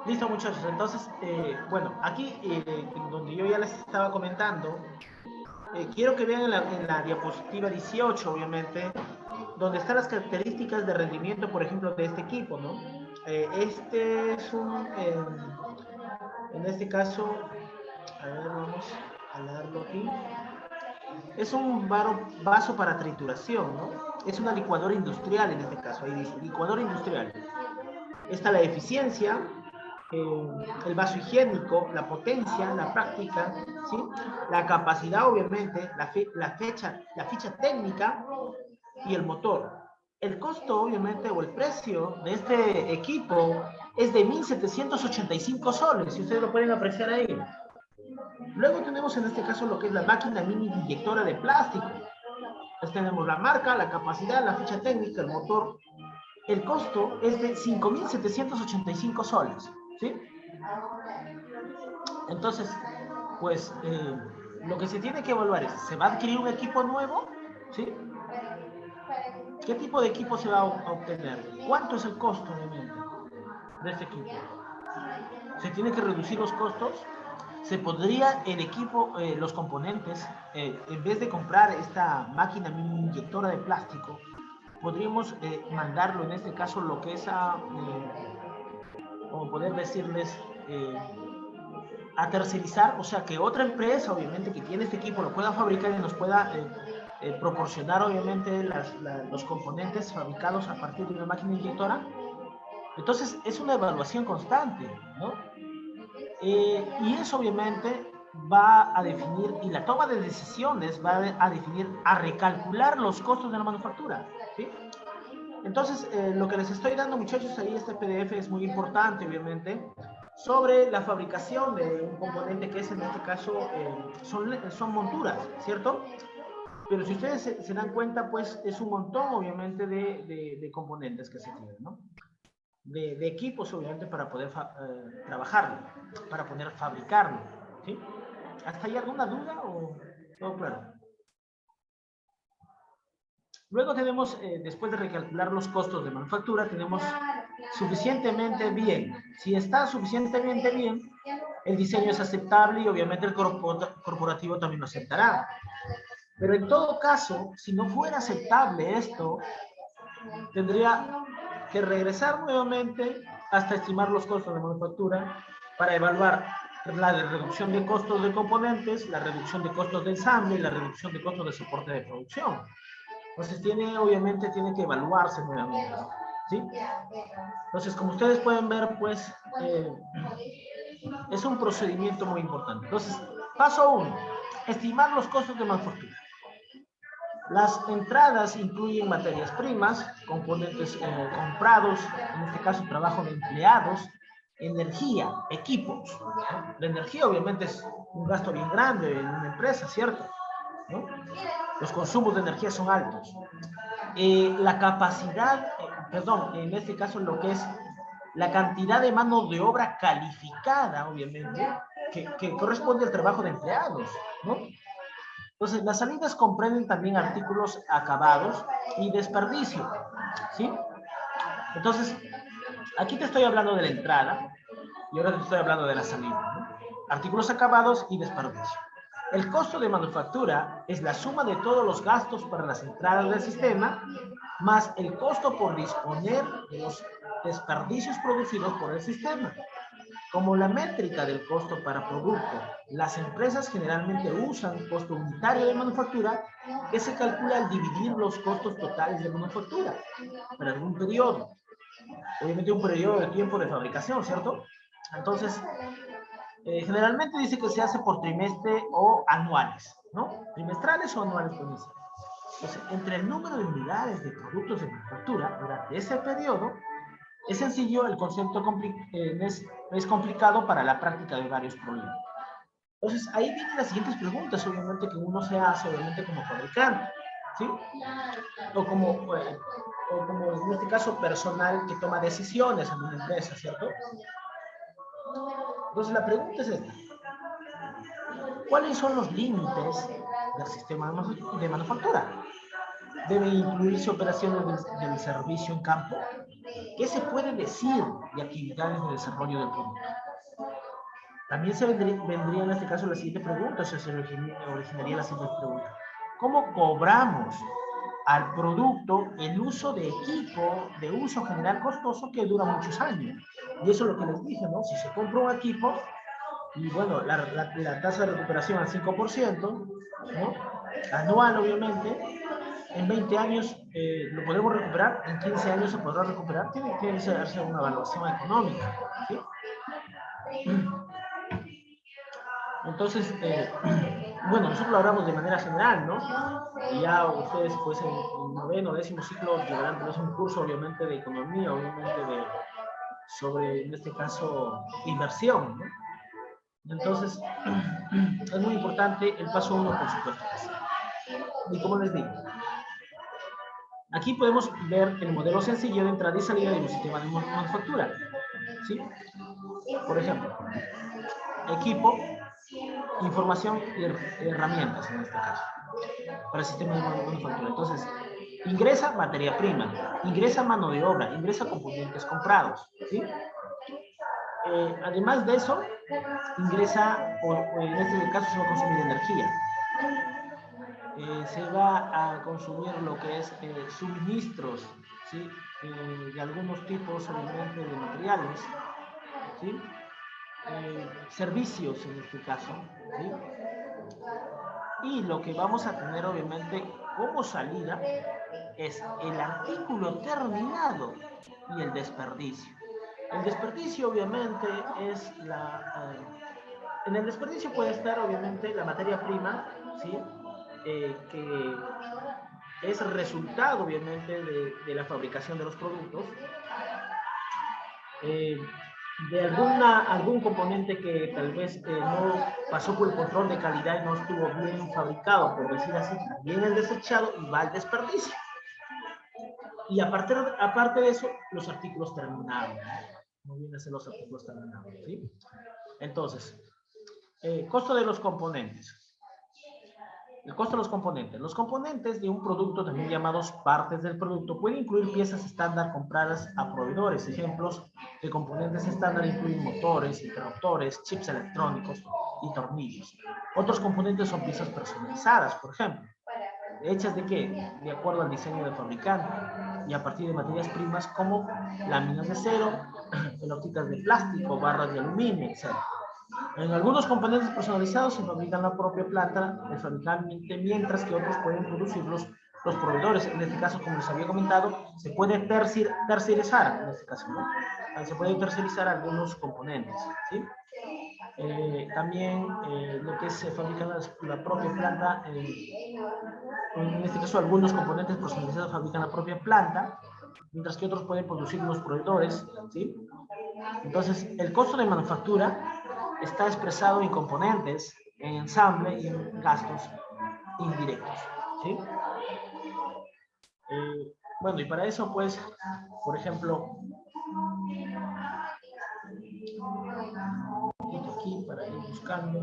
Listo, muchachos. Entonces, bueno, aquí donde yo ya les estaba comentando, quiero que vean en la diapositiva 18, obviamente, donde están las características de rendimiento, por ejemplo, de este equipo, ¿no? Este es en este caso, a ver, vamos a darlo aquí. Es un vaso para trituración, ¿no? Es una licuadora industrial en este caso, ahí dice, licuadora industrial. Está la eficiencia, el vaso higiénico, la potencia, la práctica, ¿sí? La capacidad, obviamente, la ficha técnica y el motor. El costo, obviamente, o el precio de este equipo es de 1.785 soles, si ustedes lo pueden apreciar ahí. Luego tenemos en este caso lo que es la máquina mini inyectora de plástico. Entonces tenemos la marca, la capacidad, la ficha técnica, el motor. El costo es de 5.785 soles, ¿sí? Entonces, pues, lo que se tiene que evaluar es, ¿se va a adquirir un equipo nuevo? ¿Sí? ¿Qué tipo de equipo se va a obtener? ¿Cuánto es el costo, obviamente, de este equipo? ¿Se tiene que reducir los costos? Se podría el equipo, los componentes, en vez de comprar esta máquina mini inyectora de plástico, podríamos mandarlo, en este caso, lo que es a, como poder decirles, a tercerizar, o sea, que otra empresa, obviamente, que tiene este equipo, lo pueda fabricar y nos pueda proporcionar, obviamente, los componentes fabricados a partir de una máquina inyectora. Entonces, es una evaluación constante, ¿no? Y eso, obviamente, va a definir, y la toma de decisiones va a definir, a recalcular los costos de la manufactura, ¿sí? Entonces, lo que les estoy dando, muchachos, ahí este PDF es muy importante, obviamente, sobre la fabricación de un componente que es, en este caso, son monturas, ¿cierto? Pero si ustedes se dan cuenta, pues es un montón, obviamente, de componentes que se tienen, ¿no? De equipos, obviamente, para poder trabajarlo, para poder fabricarlo, ¿sí? ¿Hasta ahí alguna duda o todo claro? Luego tenemos, después de recalcular los costos de manufactura, tenemos suficientemente bien. Si está suficientemente bien, el diseño es aceptable y obviamente el corporativo también lo aceptará. Pero en todo caso, si no fuera aceptable esto, tendría que regresar nuevamente hasta estimar los costos de manufactura para evaluar la reducción de costos de componentes, la reducción de costos de ensamble y la reducción de costos de soporte de producción. Entonces, obviamente tiene que evaluarse nuevamente, ¿sí? Entonces, como ustedes pueden ver, pues, es un procedimiento muy importante. Entonces, paso 1, estimar los costos de manufactura. Las entradas incluyen materias primas, componentes comprados, en este caso trabajo de empleados, energía, equipos. ¿No? La energía obviamente es un gasto bien grande en una empresa, ¿cierto? ¿No? Los consumos de energía son altos. La capacidad, perdón, en este caso lo que es la cantidad de mano de obra calificada, obviamente, que corresponde al trabajo de empleados, ¿no? Entonces, las salidas comprenden también artículos acabados y desperdicio, ¿sí? Entonces, aquí te estoy hablando de la entrada y ahora te estoy hablando de la salida, ¿no? Artículos acabados y desperdicio. El costo de manufactura es la suma de todos los gastos para las entradas del sistema más el costo por disponer de los desperdicios producidos por el sistema. Como la métrica del costo para producto, las empresas generalmente usan costo unitario de manufactura que se calcula al dividir los costos totales de manufactura para algún periodo. Obviamente un periodo de tiempo de fabricación, ¿cierto? Entonces, generalmente dice que se hace por trimestre o anuales, ¿no? Trimestrales o anuales, pues dice. Entonces, entre el número de unidades de productos de manufactura durante ese periodo, es sencillo, el concepto es complicado para la práctica de varios problemas. Entonces, ahí vienen las siguientes preguntas, obviamente, que uno se hace, obviamente, como fabricante, ¿sí? O como en este caso, personal que toma decisiones en una empresa, ¿cierto? Entonces, la pregunta es esta. ¿Cuáles son los límites del sistema de manufactura? ¿Debe incluirse operaciones del servicio en campo? ¿Qué se puede decir de actividades de desarrollo del producto? También se vendría en este caso la siguiente pregunta, o sea, se originaría la siguiente pregunta. ¿Cómo cobramos al producto el uso de equipo de uso general costoso que dura muchos años? Y eso es lo que les dije, ¿no? Si se compra un equipo, y bueno, la tasa de recuperación al 5%, ¿no? Anual, obviamente, en 20 años lo podemos recuperar, en 15 años se podrá recuperar, tiene que hacerse una evaluación económica, ¿sí? Entonces, bueno, nosotros lo hablamos de manera general, ¿no? Y ya ustedes, pues, en noveno, décimo ciclo, llevarán tal vez un curso, obviamente, de economía, obviamente, sobre, en este caso, inversión, ¿no? Entonces, es muy importante el paso uno, por supuesto. Y como les digo, aquí podemos ver el modelo sencillo de entrada y salida de un sistema de manufactura, ¿sí? Por ejemplo, equipo, información y herramientas, en este caso, para el sistema de manufactura. Entonces, ingresa materia prima, ingresa mano de obra, ingresa componentes comprados, ¿sí? Además de eso, ingresa, o en este caso se va a consumir energía. Se va a consumir lo que es suministros, ¿sí? De algunos tipos, obviamente, de materiales, ¿sí? Servicios en este caso, ¿sí? Y lo que vamos a tener, obviamente, como salida es el artículo terminado y el desperdicio. El desperdicio, obviamente, es en el desperdicio puede estar, obviamente, la materia prima, ¿sí? Que es resultado, obviamente, de la fabricación de los productos, de algún componente que tal vez no pasó por el control de calidad y no estuvo bien fabricado, por decir así, viene el desechado y va al desperdicio. Y aparte de eso, los artículos terminados. No vienen a ser los artículos terminados, ¿sí? Entonces, costo de los componentes. El costo de los componentes. Los componentes de un producto, también llamados partes del producto, pueden incluir piezas estándar compradas a proveedores. Ejemplos de componentes estándar incluyen motores, interruptores, chips electrónicos y tornillos. Otros componentes son piezas personalizadas, por ejemplo. ¿Hechas de qué? De acuerdo al diseño del fabricante y a partir de materias primas como láminas de acero, pelotitas de plástico, barras de aluminio, etc. En algunos componentes personalizados se fabrican la propia planta del fabricante, mientras que otros pueden producirlos los proveedores. En este caso, como les había comentado, se puede tercerizar, en este caso, ¿no? Se puede tercerizar algunos componentes, ¿sí? También lo que se fabrica la propia planta, en este caso algunos componentes personalizados fabrican la propia planta, mientras que otros pueden producir los proveedores, ¿sí? Entonces, el costo de manufactura está expresado en componentes, en ensamble y en gastos indirectos, ¿sí? Bueno, y para eso, pues, por ejemplo, aquí para ir buscando.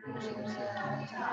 Vamos a ver si aquí está.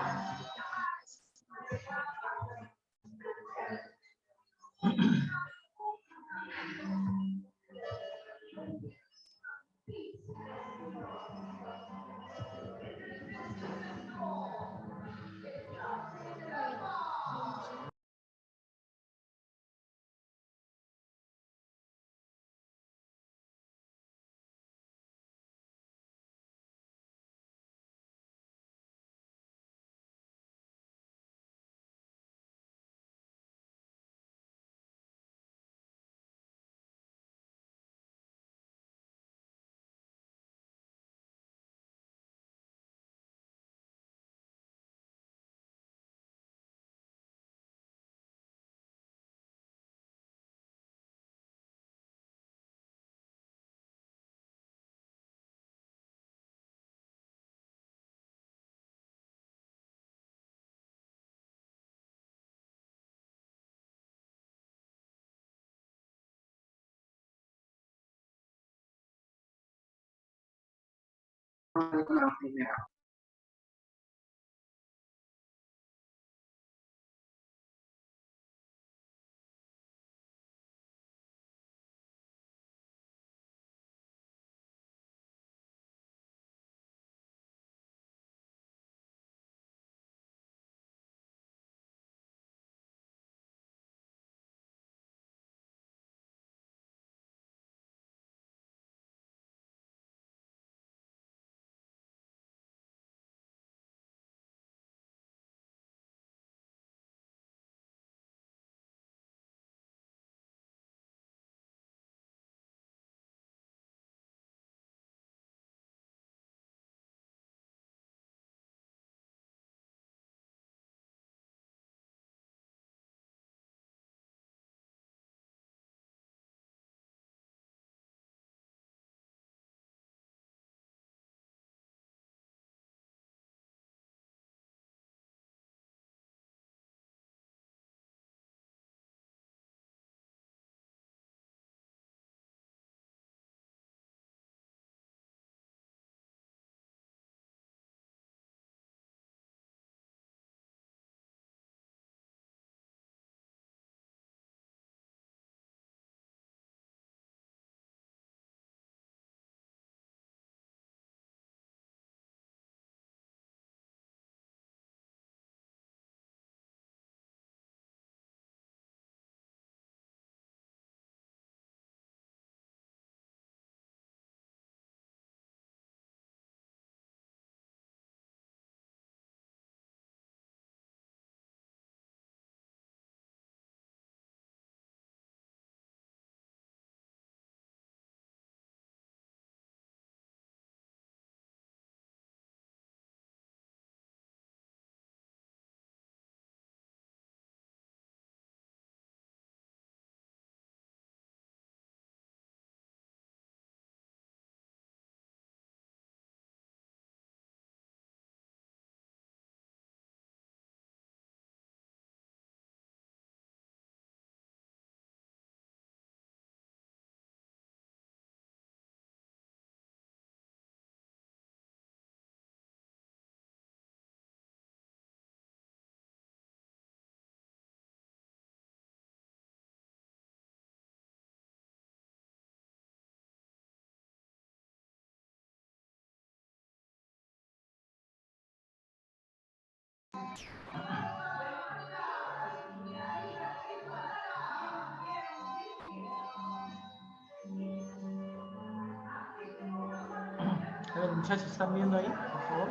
A ver, muchachos, ¿están viendo ahí, por favor?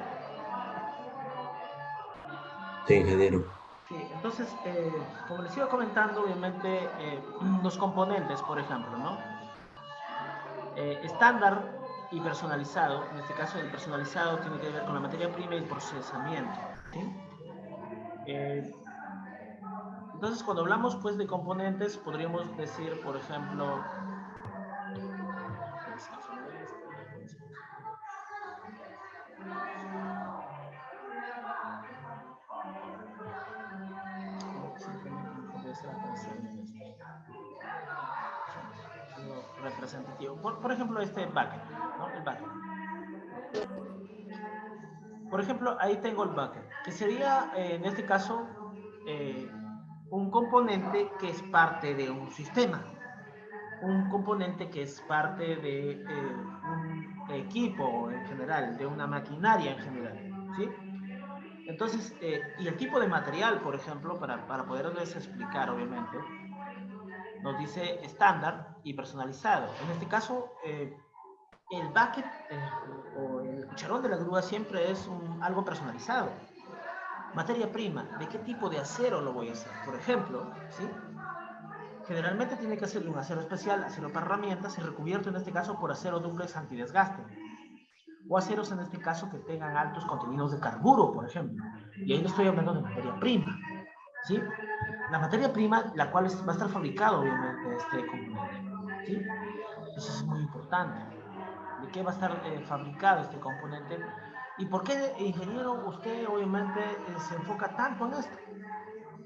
Sí, ingeniero. Sí, entonces, como les iba comentando, obviamente, los componentes, por ejemplo, ¿no? Estándar y personalizado. En este caso, el personalizado tiene que ver con la materia prima y el procesamiento, ¿sí? Entonces, cuando hablamos, pues, de componentes, podríamos decir, por ejemplo, representativo. Por ejemplo, este bucket, ¿no? El bucket. Por ejemplo, ahí tengo el bucket, que sería, en este caso, un componente que es parte de un sistema. Un componente que es parte de un equipo en general, de una maquinaria en general, ¿sí? Entonces, y el tipo de material, por ejemplo, para poderles explicar, obviamente, nos dice estándar y personalizado. En este caso, el bucket o el cucharón de la grúa siempre es algo personalizado. Materia prima, ¿de qué tipo de acero lo voy a hacer? Por ejemplo, ¿sí? Generalmente tiene que ser un acero especial, acero para herramientas y recubierto en este caso por acero dúplex antidesgaste. O aceros en este caso que tengan altos contenidos de carburo, por ejemplo. Y ahí no estoy hablando de materia prima, ¿sí? La materia prima, la cual va a estar fabricado obviamente este componente, ¿sí? Eso es muy importante. ¿De qué va a estar fabricado este componente? ¿Y por qué, ingeniero, usted obviamente se enfoca tanto en esto?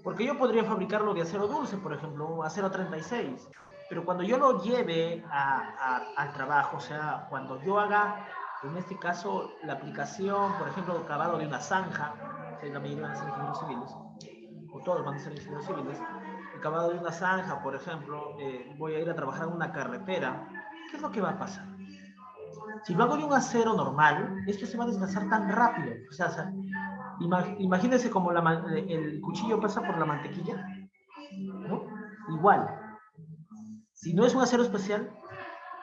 Porque yo podría fabricarlo de acero dulce, por ejemplo, acero 36, pero cuando yo lo lleve al trabajo, o sea, cuando yo haga, en este caso, la aplicación, por ejemplo, el acabado de una zanja, que la mayoría van a ser ingenieros civiles, o todos van a ser ingenieros civiles, el acabado de una zanja, por ejemplo, voy a ir a trabajar en una carretera, ¿qué es lo que va a pasar? Si lo hago de un acero normal, esto se va a desgastar tan rápido, o sea imagínense como el cuchillo pasa por la mantequilla, ¿no? Igual, si no es un acero especial,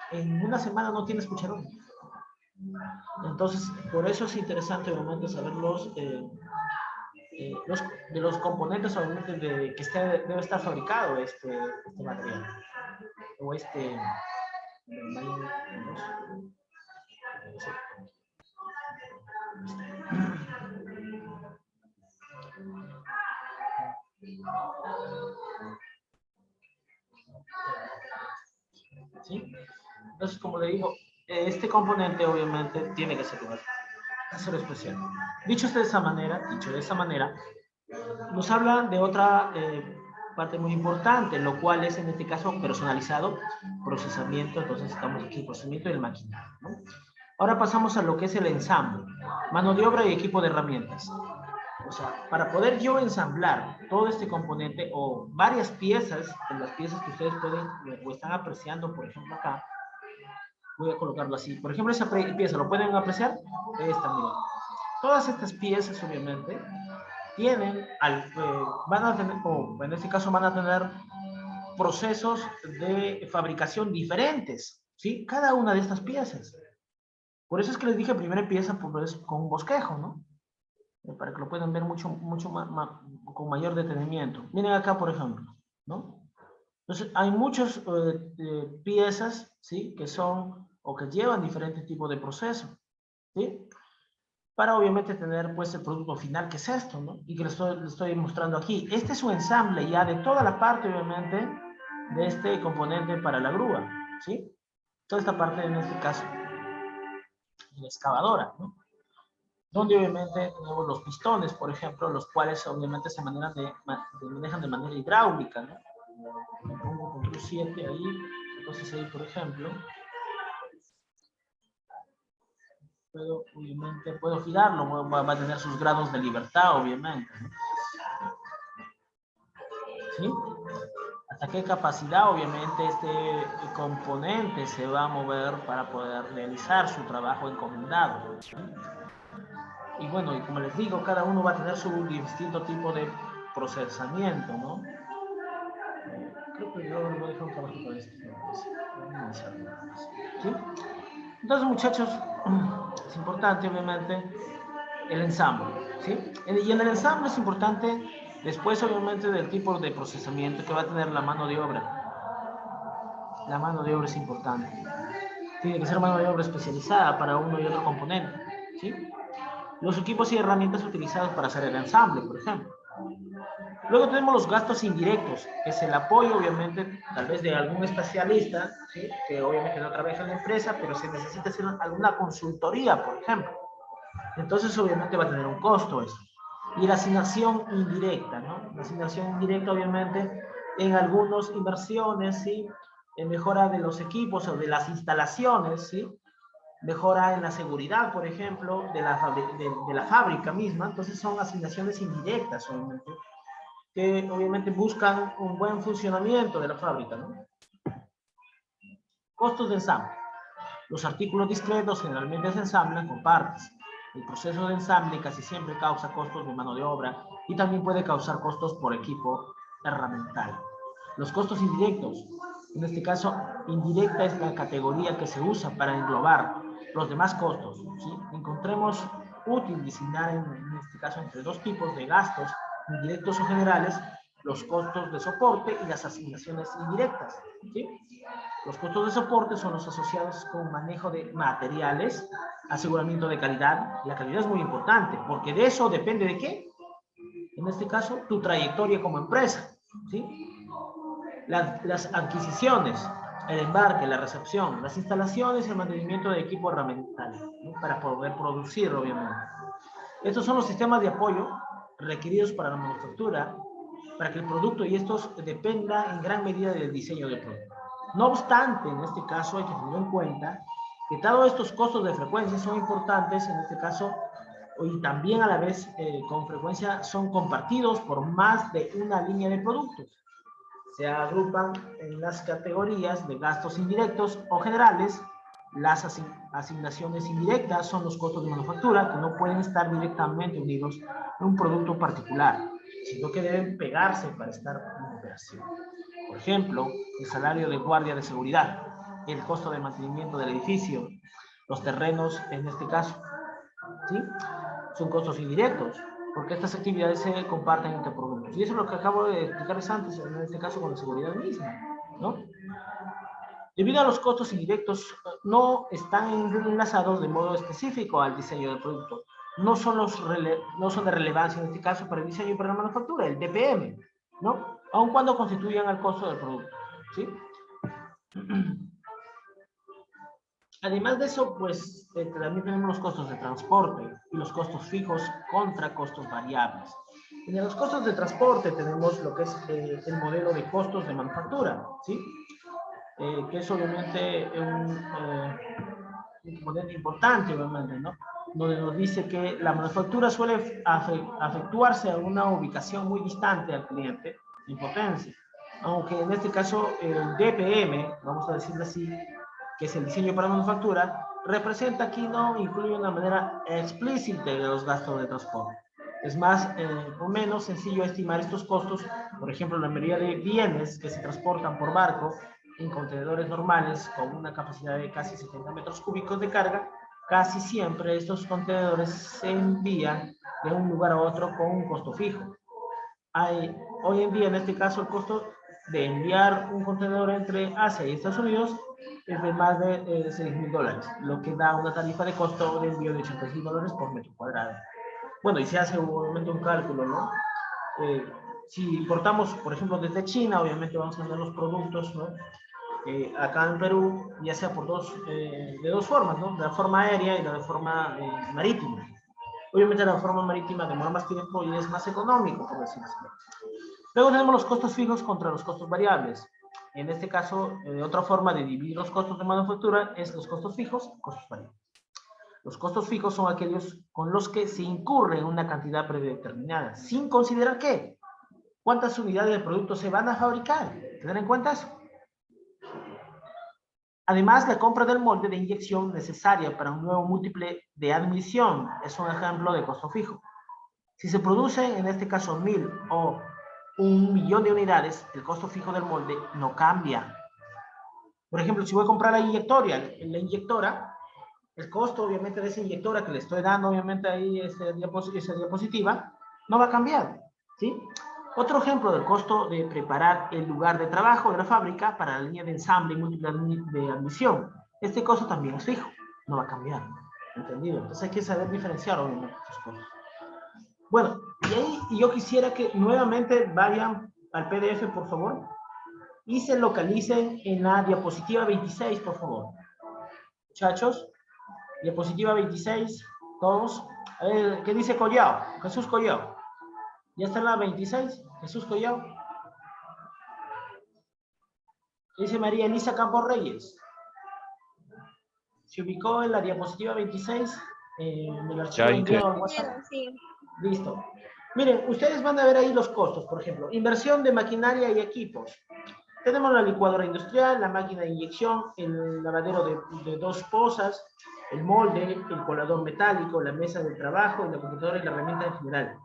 en una semana no tienes cucharón. Entonces, por eso es interesante obviamente saber de los componentes obviamente de que debe estar fabricado este material. O ¿sí? Entonces, como le digo, este componente obviamente tiene que ser un acero especial. Dicho de esa manera, nos habla de otra parte muy importante, lo cual es en este caso personalizado, procesamiento, entonces estamos aquí, procesamiento del maquinario, ¿no? Ahora pasamos a lo que es el ensamble, mano de obra y equipo de herramientas. O sea, para poder yo ensamblar todo este componente o varias piezas, de las piezas que ustedes pueden o están apreciando, por ejemplo acá, voy a colocarlo así. Por ejemplo, esa pieza, ¿lo pueden apreciar? Esta, miren. Todas estas piezas, obviamente, van a tener, o en este caso van a tener procesos de fabricación diferentes, ¿sí? Cada una de estas piezas. Por eso es que les dije, primero empieza pues, con un bosquejo, ¿no? Para que lo puedan ver mucho con mayor detenimiento. Miren acá, por ejemplo, ¿no? Entonces, hay muchas piezas, ¿sí? Que son, o que llevan diferentes tipos de proceso, ¿sí? Para obviamente tener pues el producto final que es esto, ¿no? Y que les estoy mostrando aquí. Este es un ensamble ya de toda la parte obviamente de este componente para la grúa, ¿sí? Toda esta parte en este caso, la excavadora, ¿no? Donde obviamente tenemos los pistones, por ejemplo, los cuales obviamente se manejan de manera hidráulica, ¿no? Le pongo control 7 ahí, entonces ahí por ejemplo, puedo girarlo, va a tener sus grados de libertad, obviamente, ¿no? ¿Sí? Hasta qué capacidad, obviamente, este componente se va a mover para poder realizar su trabajo encomendado, ¿sí? Y bueno, y como les digo, cada uno va a tener su distinto tipo de procesamiento, ¿no? Creo que yo lo voy a dejar un trabajo para esto. ¿Sí? Entonces, muchachos, es importante, obviamente, el ensamble, ¿sí? Y en el ensamble es importante, después, obviamente, del tipo de procesamiento que va a tener la mano de obra. La mano de obra es importante. Tiene que ser mano de obra especializada para uno y otro componente, ¿sí? Los equipos y herramientas utilizados para hacer el ensamble, por ejemplo. Luego tenemos los gastos indirectos, que es el apoyo, obviamente, tal vez de algún especialista, ¿sí? Que obviamente no trabaja en la empresa, pero se necesita hacer alguna consultoría, por ejemplo. Entonces, obviamente, va a tener un costo eso. Y la asignación indirecta, ¿no? La asignación indirecta, obviamente, en algunas inversiones, ¿sí? En mejora de los equipos o de las instalaciones, ¿sí? Mejora en la seguridad, por ejemplo, de la fábrica misma. Entonces, son asignaciones indirectas, obviamente, que obviamente buscan un buen funcionamiento de la fábrica, ¿no? Costos de ensamble. Los artículos discretos generalmente se ensamblan con partes. El proceso de ensamble casi siempre causa costos de mano de obra y también puede causar costos por equipo herramental. Los costos indirectos. En este caso, indirecta es la categoría que se usa para englobar los demás costos, ¿sí? Encontremos útil designar en este caso entre dos tipos de gastos, indirectos o generales, los costos de soporte y las asignaciones indirectas, ¿sí? Los costos de soporte son los asociados con manejo de materiales, aseguramiento de calidad. La calidad es muy importante, porque de eso depende de qué. En este caso, tu trayectoria como empresa, ¿sí? Las adquisiciones, el embarque, la recepción, las instalaciones y el mantenimiento de equipo herramental, ¿no? Para poder producir, obviamente. Estos son los sistemas de apoyo requeridos para la manufactura, para que el producto y estos dependa en gran medida del diseño del producto. No obstante, en este caso hay que tener en cuenta que todos estos costos de frecuencia son importantes, en este caso, y también a la vez con frecuencia son compartidos por más de una línea de productos. Se agrupan en las categorías de gastos indirectos o generales. Las asignaciones indirectas son los costos de manufactura que no pueden estar directamente unidos a un producto particular, sino que deben pegarse para estar en operación. Por ejemplo, el salario de guardia de seguridad, el costo de mantenimiento del edificio, los terrenos en este caso, ¿sí? Son costos indirectos, porque estas actividades se comparten entre productos. Y eso es lo que acabo de explicarles antes, en este caso con la seguridad misma, ¿no? Debido a los costos indirectos, no están enlazados de modo específico al diseño del producto. No son de relevancia en este caso para el diseño y para la manufactura, el DPM, ¿no? Aun cuando constituyan el costo del producto, ¿sí? Además de eso, pues también tenemos los costos de transporte y los costos fijos contra costos variables. En los costos de transporte tenemos lo que es el modelo de costos de manufactura, ¿sí? Que es obviamente un componente importante, obviamente, ¿no? Donde nos dice que la manufactura suele efectuarse a una ubicación muy distante al cliente, en potencia. Aunque en este caso el DPM, vamos a decirlo así, que es el diseño para manufactura, representa aquí, no incluye una manera explícita de los gastos de transporte. Es más o menos sencillo estimar estos costos. Por ejemplo, la mayoría de bienes que se transportan por barco en contenedores normales con una capacidad de casi 70 metros cúbicos de carga, casi siempre estos contenedores se envían de un lugar a otro con un costo fijo. Hoy en día, en este caso, el costo de enviar un contenedor entre Asia y Estados Unidos es de más de $6,000, lo que da una tarifa de costo de envío de $86 por metro cuadrado. Bueno, y se hace obviamente un cálculo, ¿no? Si importamos, por ejemplo, desde China, obviamente vamos a vender los productos, ¿no? Acá en Perú, ya sea de dos formas, ¿no? De la forma aérea y de la forma marítima. Obviamente la forma marítima demora más tiempo y es más económico, por decirlo así. Luego tenemos los costos fijos contra los costos variables. En este caso, otra forma de dividir los costos de manufactura es los costos fijos y costos variables. Los costos fijos son aquellos con los que se incurre en una cantidad predeterminada, sin considerar qué, cuántas unidades de producto se van a fabricar. ¿Tener en cuenta eso? Además, la compra del molde de inyección necesaria para un nuevo múltiple de admisión es un ejemplo de costo fijo. Si se producen, en este caso, 1000 o 1.000.000 de unidades, el costo fijo del molde no cambia. Por ejemplo, si voy a comprar la inyectora, el costo, obviamente, de esa inyectora que le estoy dando, obviamente, ahí esa diapositiva, no va a cambiar, ¿sí? Otro ejemplo del costo de preparar el lugar de trabajo de la fábrica para la línea de ensamble y múltiple de admisión. Este costo también es fijo, no va a cambiar, ¿entendido? Entonces hay que saber diferenciar, obviamente, estos costos. Bueno, y yo quisiera que nuevamente vayan al PDF, por favor, y se localicen en la diapositiva 26, por favor. Muchachos, diapositiva 26, todos. A ver, ¿qué dice Collao? Jesús Collao. ¿Ya está en la 26? Jesús Collao. ¿Qué dice María Elisa Campos Reyes? Se ubicó en la diapositiva 26, en el archivo Ya, enviado al WhatsApp. Sí. Listo. Miren, ustedes van a ver ahí los costos, por ejemplo, inversión de maquinaria y equipos. Tenemos la licuadora industrial, la máquina de inyección, el lavadero de 2 pozas, el molde, el colador metálico, la mesa de trabajo, y la computadora y la herramienta en general.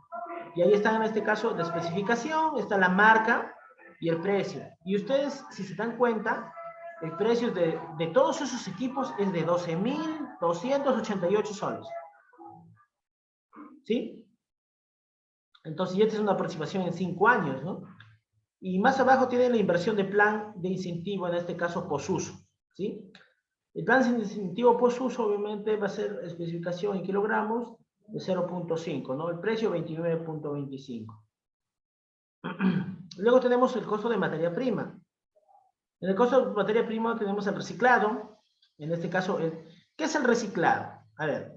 Y ahí están, en este caso, de especificación, está la marca y el precio. Y ustedes, si se dan cuenta, el precio de todos esos equipos es de 12.288 soles. ¿Sí? Entonces, ya esta es una aproximación en 5 años, ¿no? Y más abajo tienen la inversión de plan de incentivo, en este caso posuso, ¿sí? El plan de incentivo posuso obviamente va a ser especificación en kilogramos de 0.5, ¿no? El precio 29.25. Luego tenemos el costo de materia prima. En el costo de materia prima tenemos el reciclado, en este caso, ¿qué es el reciclado? A ver,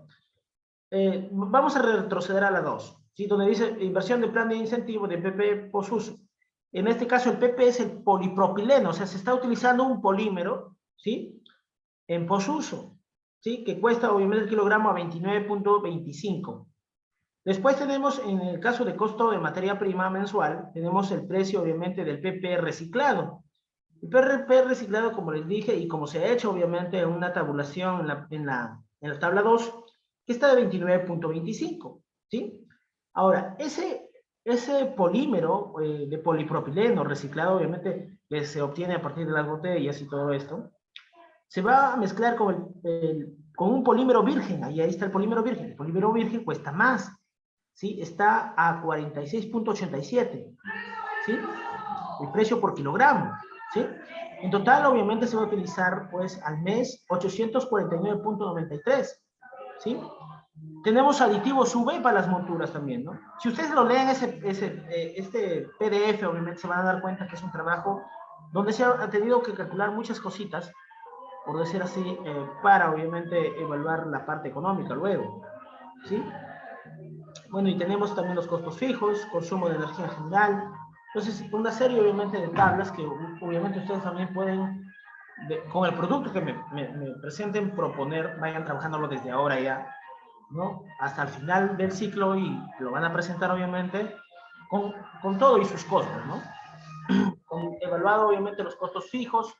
vamos a retroceder a la 2, ¿sí? Donde dice inversión de plan de incentivo de PP posuso. En este caso, el PP es el polipropileno, o sea, se está utilizando un polímero, ¿sí? En posuso, ¿sí? Que cuesta, obviamente, el kilogramo a 29.25. Después tenemos, en el caso de costo de materia prima mensual, tenemos el precio, obviamente, del PP reciclado. El PP reciclado, como les dije, y como se ha hecho, obviamente, en una tabulación en la tabla 2, que está de 29.25, ¿sí? Ahora, ese polímero de polipropileno reciclado, obviamente, que se obtiene a partir de las botellas y todo esto, se va a mezclar con un polímero virgen. Ahí está el polímero virgen. El polímero virgen cuesta más, ¿sí? Está a 46.87, ¿sí? El precio por kilogramo, ¿sí? En total, obviamente, se va a utilizar, pues, al mes 849.93, ¿sí? Tenemos aditivos UV para las monturas también, ¿no? Si ustedes lo leen, este PDF, obviamente se van a dar cuenta que es un trabajo donde se ha tenido que calcular muchas cositas, por decir así, para, obviamente, evaluar la parte económica luego, ¿sí? Bueno, y tenemos también los costos fijos, consumo de energía en general. Entonces, una serie, obviamente, de tablas que, obviamente, ustedes también pueden, con el producto que me presenten, proponer, vayan trabajándolo desde ahora ya, ¿no? Hasta el final del ciclo, y lo van a presentar, obviamente, con todo y sus costos, ¿no? Evaluado, obviamente, los costos fijos,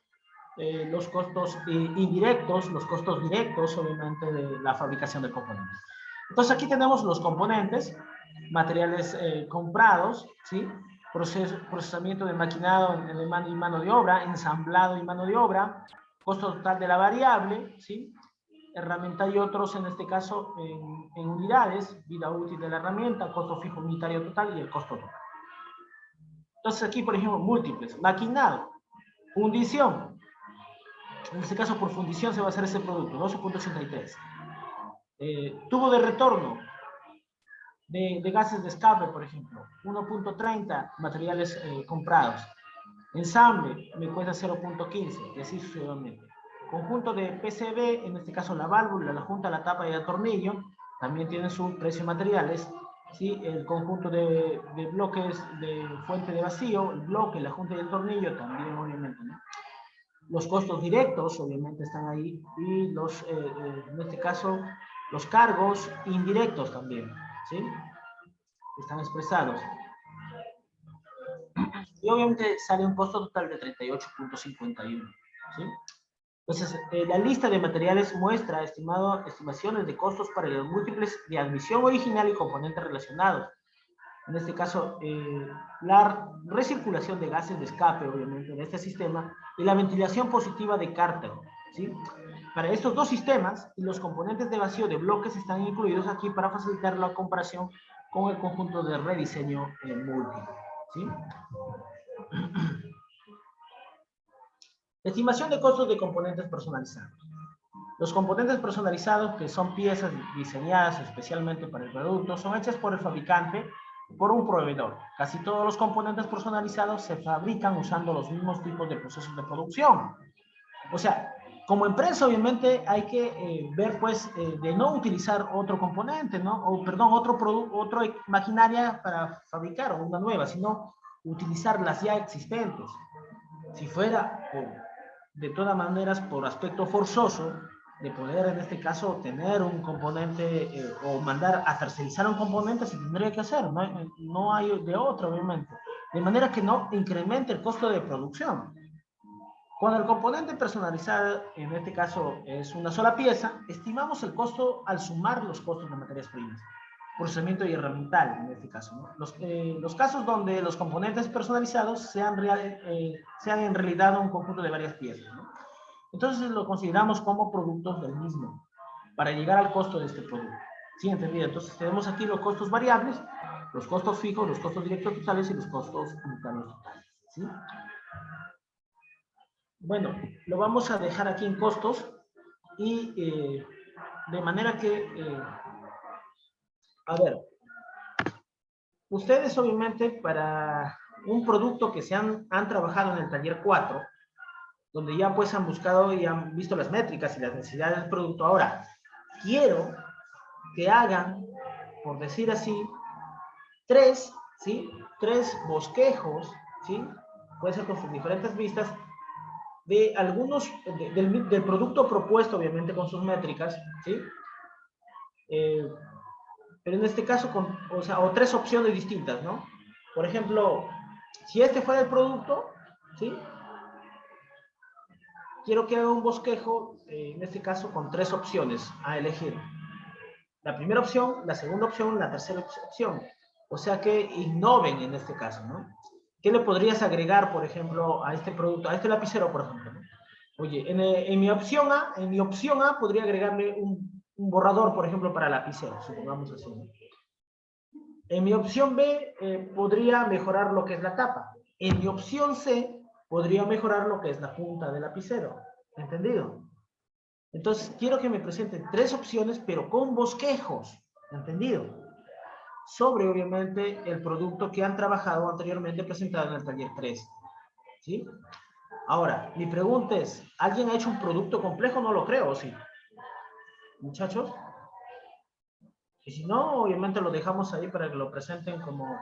los costos indirectos, los costos directos, obviamente, de la fabricación del componente. Entonces, aquí tenemos los componentes, materiales comprados, ¿sí? Procesamiento de maquinado y mano de obra, ensamblado y mano de obra, costo total de la variable, ¿sí? Herramienta y otros, en este caso, en unidades, vida útil de la herramienta, costo fijo unitario total y el costo total. Entonces, aquí, por ejemplo, múltiples, maquinado, fundición. En este caso, por fundición se va a hacer ese producto, 12.83. Tubo de retorno de gases de escape, por ejemplo, 1.30 materiales comprados. Ensamble me cuesta 0.15 y así sucesivamente. Conjunto de PCB, en este caso la válvula, la junta, la tapa y el tornillo, también tienen su precio de materiales. ¿Sí? El conjunto de bloques de fuente de vacío, el bloque, la junta y el tornillo también, obviamente, ¿no? Los costos directos, obviamente, están ahí, y en este caso, los cargos indirectos también, ¿sí? Están expresados. Y obviamente sale un costo total de 38.51, ¿sí? Entonces, la lista de materiales muestra estimaciones de costos para los múltiples de admisión original y componentes relacionados. En este caso, la recirculación de gases de escape, obviamente, en este sistema, y la ventilación positiva de Carter, ¿sí? Para estos dos sistemas, los componentes de vacío de bloques están incluidos aquí para facilitar la comparación con el conjunto de rediseño múltiple, ¿sí? Estimación de costos de componentes personalizados. Los componentes personalizados, que son piezas diseñadas especialmente para el producto, son hechas por el fabricante por un proveedor. Casi todos los componentes personalizados se fabrican usando los mismos tipos de procesos de producción. O sea, como empresa obviamente hay que ver pues de no utilizar otro componente, ¿no? O perdón, otra maquinaria para fabricar una nueva, sino utilizar las ya existentes. Si fuera de todas maneras por aspecto forzoso de poder en este caso tener un componente o mandar a tercerizar un componente, se tendría que hacer, no hay de otra obviamente, de manera que no incremente el costo de producción. Cuando el componente personalizado, en este caso es una sola pieza, estimamos el costo al sumar los costos de materias primas, procesamiento y herramiental en este caso, ¿no? Los casos donde los componentes personalizados sean en realidad un conjunto de varias piezas, ¿no? Entonces lo consideramos como productos del mismo, para llegar al costo de este producto. ¿Sí? ¿Entendido? Entonces tenemos aquí los costos variables, los costos fijos, los costos directos totales y los costos unitarios totales. ¿Sí? Bueno, lo vamos a dejar aquí en costos y de manera que, a ver, ustedes obviamente para un producto que se han trabajado en el taller 4, donde ya pues han buscado y han visto las métricas y las necesidades del producto. Ahora, quiero que hagan, por decir así, tres bosquejos, ¿sí? Puede ser con sus diferentes vistas, de algunos, del producto propuesto, obviamente, con sus métricas, ¿sí? Pero en este caso, o tres opciones distintas, ¿no? Por ejemplo, si este fuera el producto, ¿sí? Quiero que haga un bosquejo, en este caso, con tres opciones a elegir. La primera opción, la segunda opción, la tercera opción. O sea que innoven en este caso, ¿no? ¿Qué le podrías agregar, por ejemplo, a este producto, a este lapicero, por ejemplo, ¿no? Oye, en mi opción A podría agregarle un borrador, por ejemplo, para lapicero, supongamos así, ¿no? En mi opción B podría mejorar lo que es la tapa. En mi opción C podría mejorar lo que es la punta del lapicero. ¿Entendido? Entonces, quiero que me presenten tres opciones, pero con bosquejos. ¿Entendido? Sobre, obviamente, el producto que han trabajado anteriormente presentado en el taller 3. ¿Sí? Ahora, mi pregunta es, ¿alguien ha hecho un producto complejo? No lo creo, ¿o sí? Muchachos. Y si no, obviamente lo dejamos ahí para que lo presenten como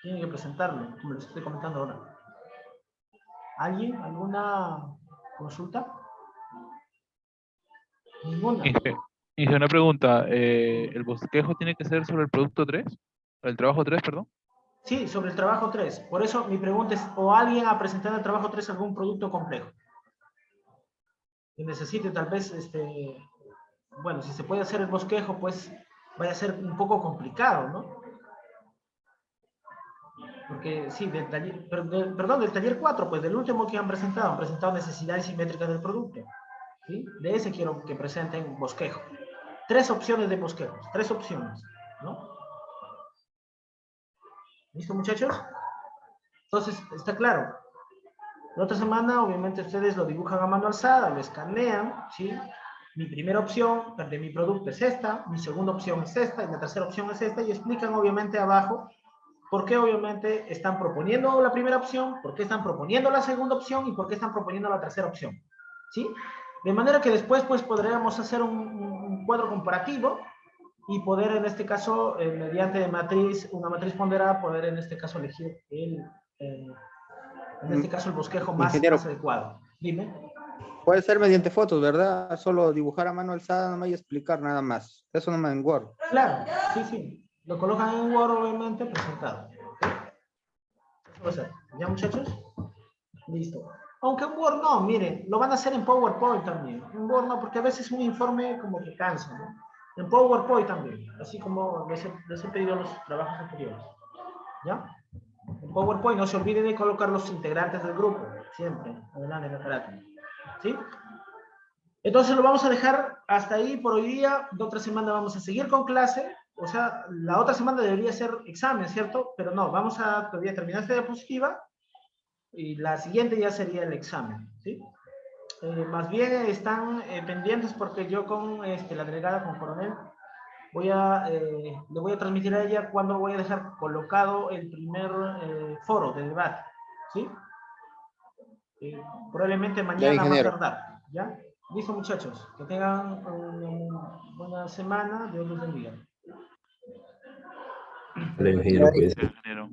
tienen que presentarlo, como les estoy comentando ahora. ¿Alguien? ¿Alguna consulta? Ninguna. Hice una pregunta. ¿El bosquejo tiene que ser sobre el producto 3? ¿El trabajo 3, perdón? Sí, sobre el trabajo 3. Por eso mi pregunta es, ¿o alguien ha presentado en el trabajo 3 algún producto complejo? Que necesite tal vez, bueno, si se puede hacer el bosquejo, pues vaya a ser un poco complicado, ¿no? Porque sí, del taller, perdón, del taller 4, pues del último que han presentado necesidades simétricas del producto. ¿Sí? De ese quiero que presenten bosquejo. Tres opciones de bosquejos, tres opciones, ¿no? ¿Listo, muchachos? Entonces, está claro. La otra semana, obviamente, ustedes lo dibujan a mano alzada, lo escanean, ¿sí? Mi primera opción de mi producto es esta, mi segunda opción es esta, y la tercera opción es esta, y explican, obviamente, abajo por qué, obviamente, están proponiendo la primera opción, por qué están proponiendo la segunda opción, y por qué están proponiendo la tercera opción, ¿sí? De manera que después, pues, podríamos hacer un cuadro comparativo y poder, en este caso, mediante una matriz ponderada, poder, en este caso, elegir en este caso, el bosquejo más adecuado. Dime. Puede ser mediante fotos, ¿verdad? Solo dibujar a mano alzada nomás y explicar nada más. Eso nomás en Word. Claro, sí, sí. Lo colocan en Word, obviamente, presentado. Eso va a ser. ¿Ya, muchachos? Listo. Aunque en Word no, miren, lo van a hacer en PowerPoint también. En Word no, porque a veces un informe como que cansa, ¿no? En PowerPoint también, así como les he pedido los trabajos anteriores. ¿Ya? En PowerPoint no se olviden de colocar los integrantes del grupo, siempre, adelante en la carátula. ¿Sí? Entonces lo vamos a dejar hasta ahí por hoy día. De otra semana vamos a seguir con clase. O sea, la otra semana debería ser examen, ¿cierto? Pero no, vamos a todavía terminar esta diapositiva y la siguiente ya sería el examen, ¿sí? Más bien están pendientes porque yo con la delegada, con Coronel, le voy a transmitir a ella cuando voy a dejar colocado el primer foro de debate, ¿sí? Probablemente Ya, mañana más ingeniero. tardar, ¿ya? Listo, muchachos, que tengan una buena semana, Dios los bendiga. Vale, ingeniero, Ya, cuídese. Ingeniero.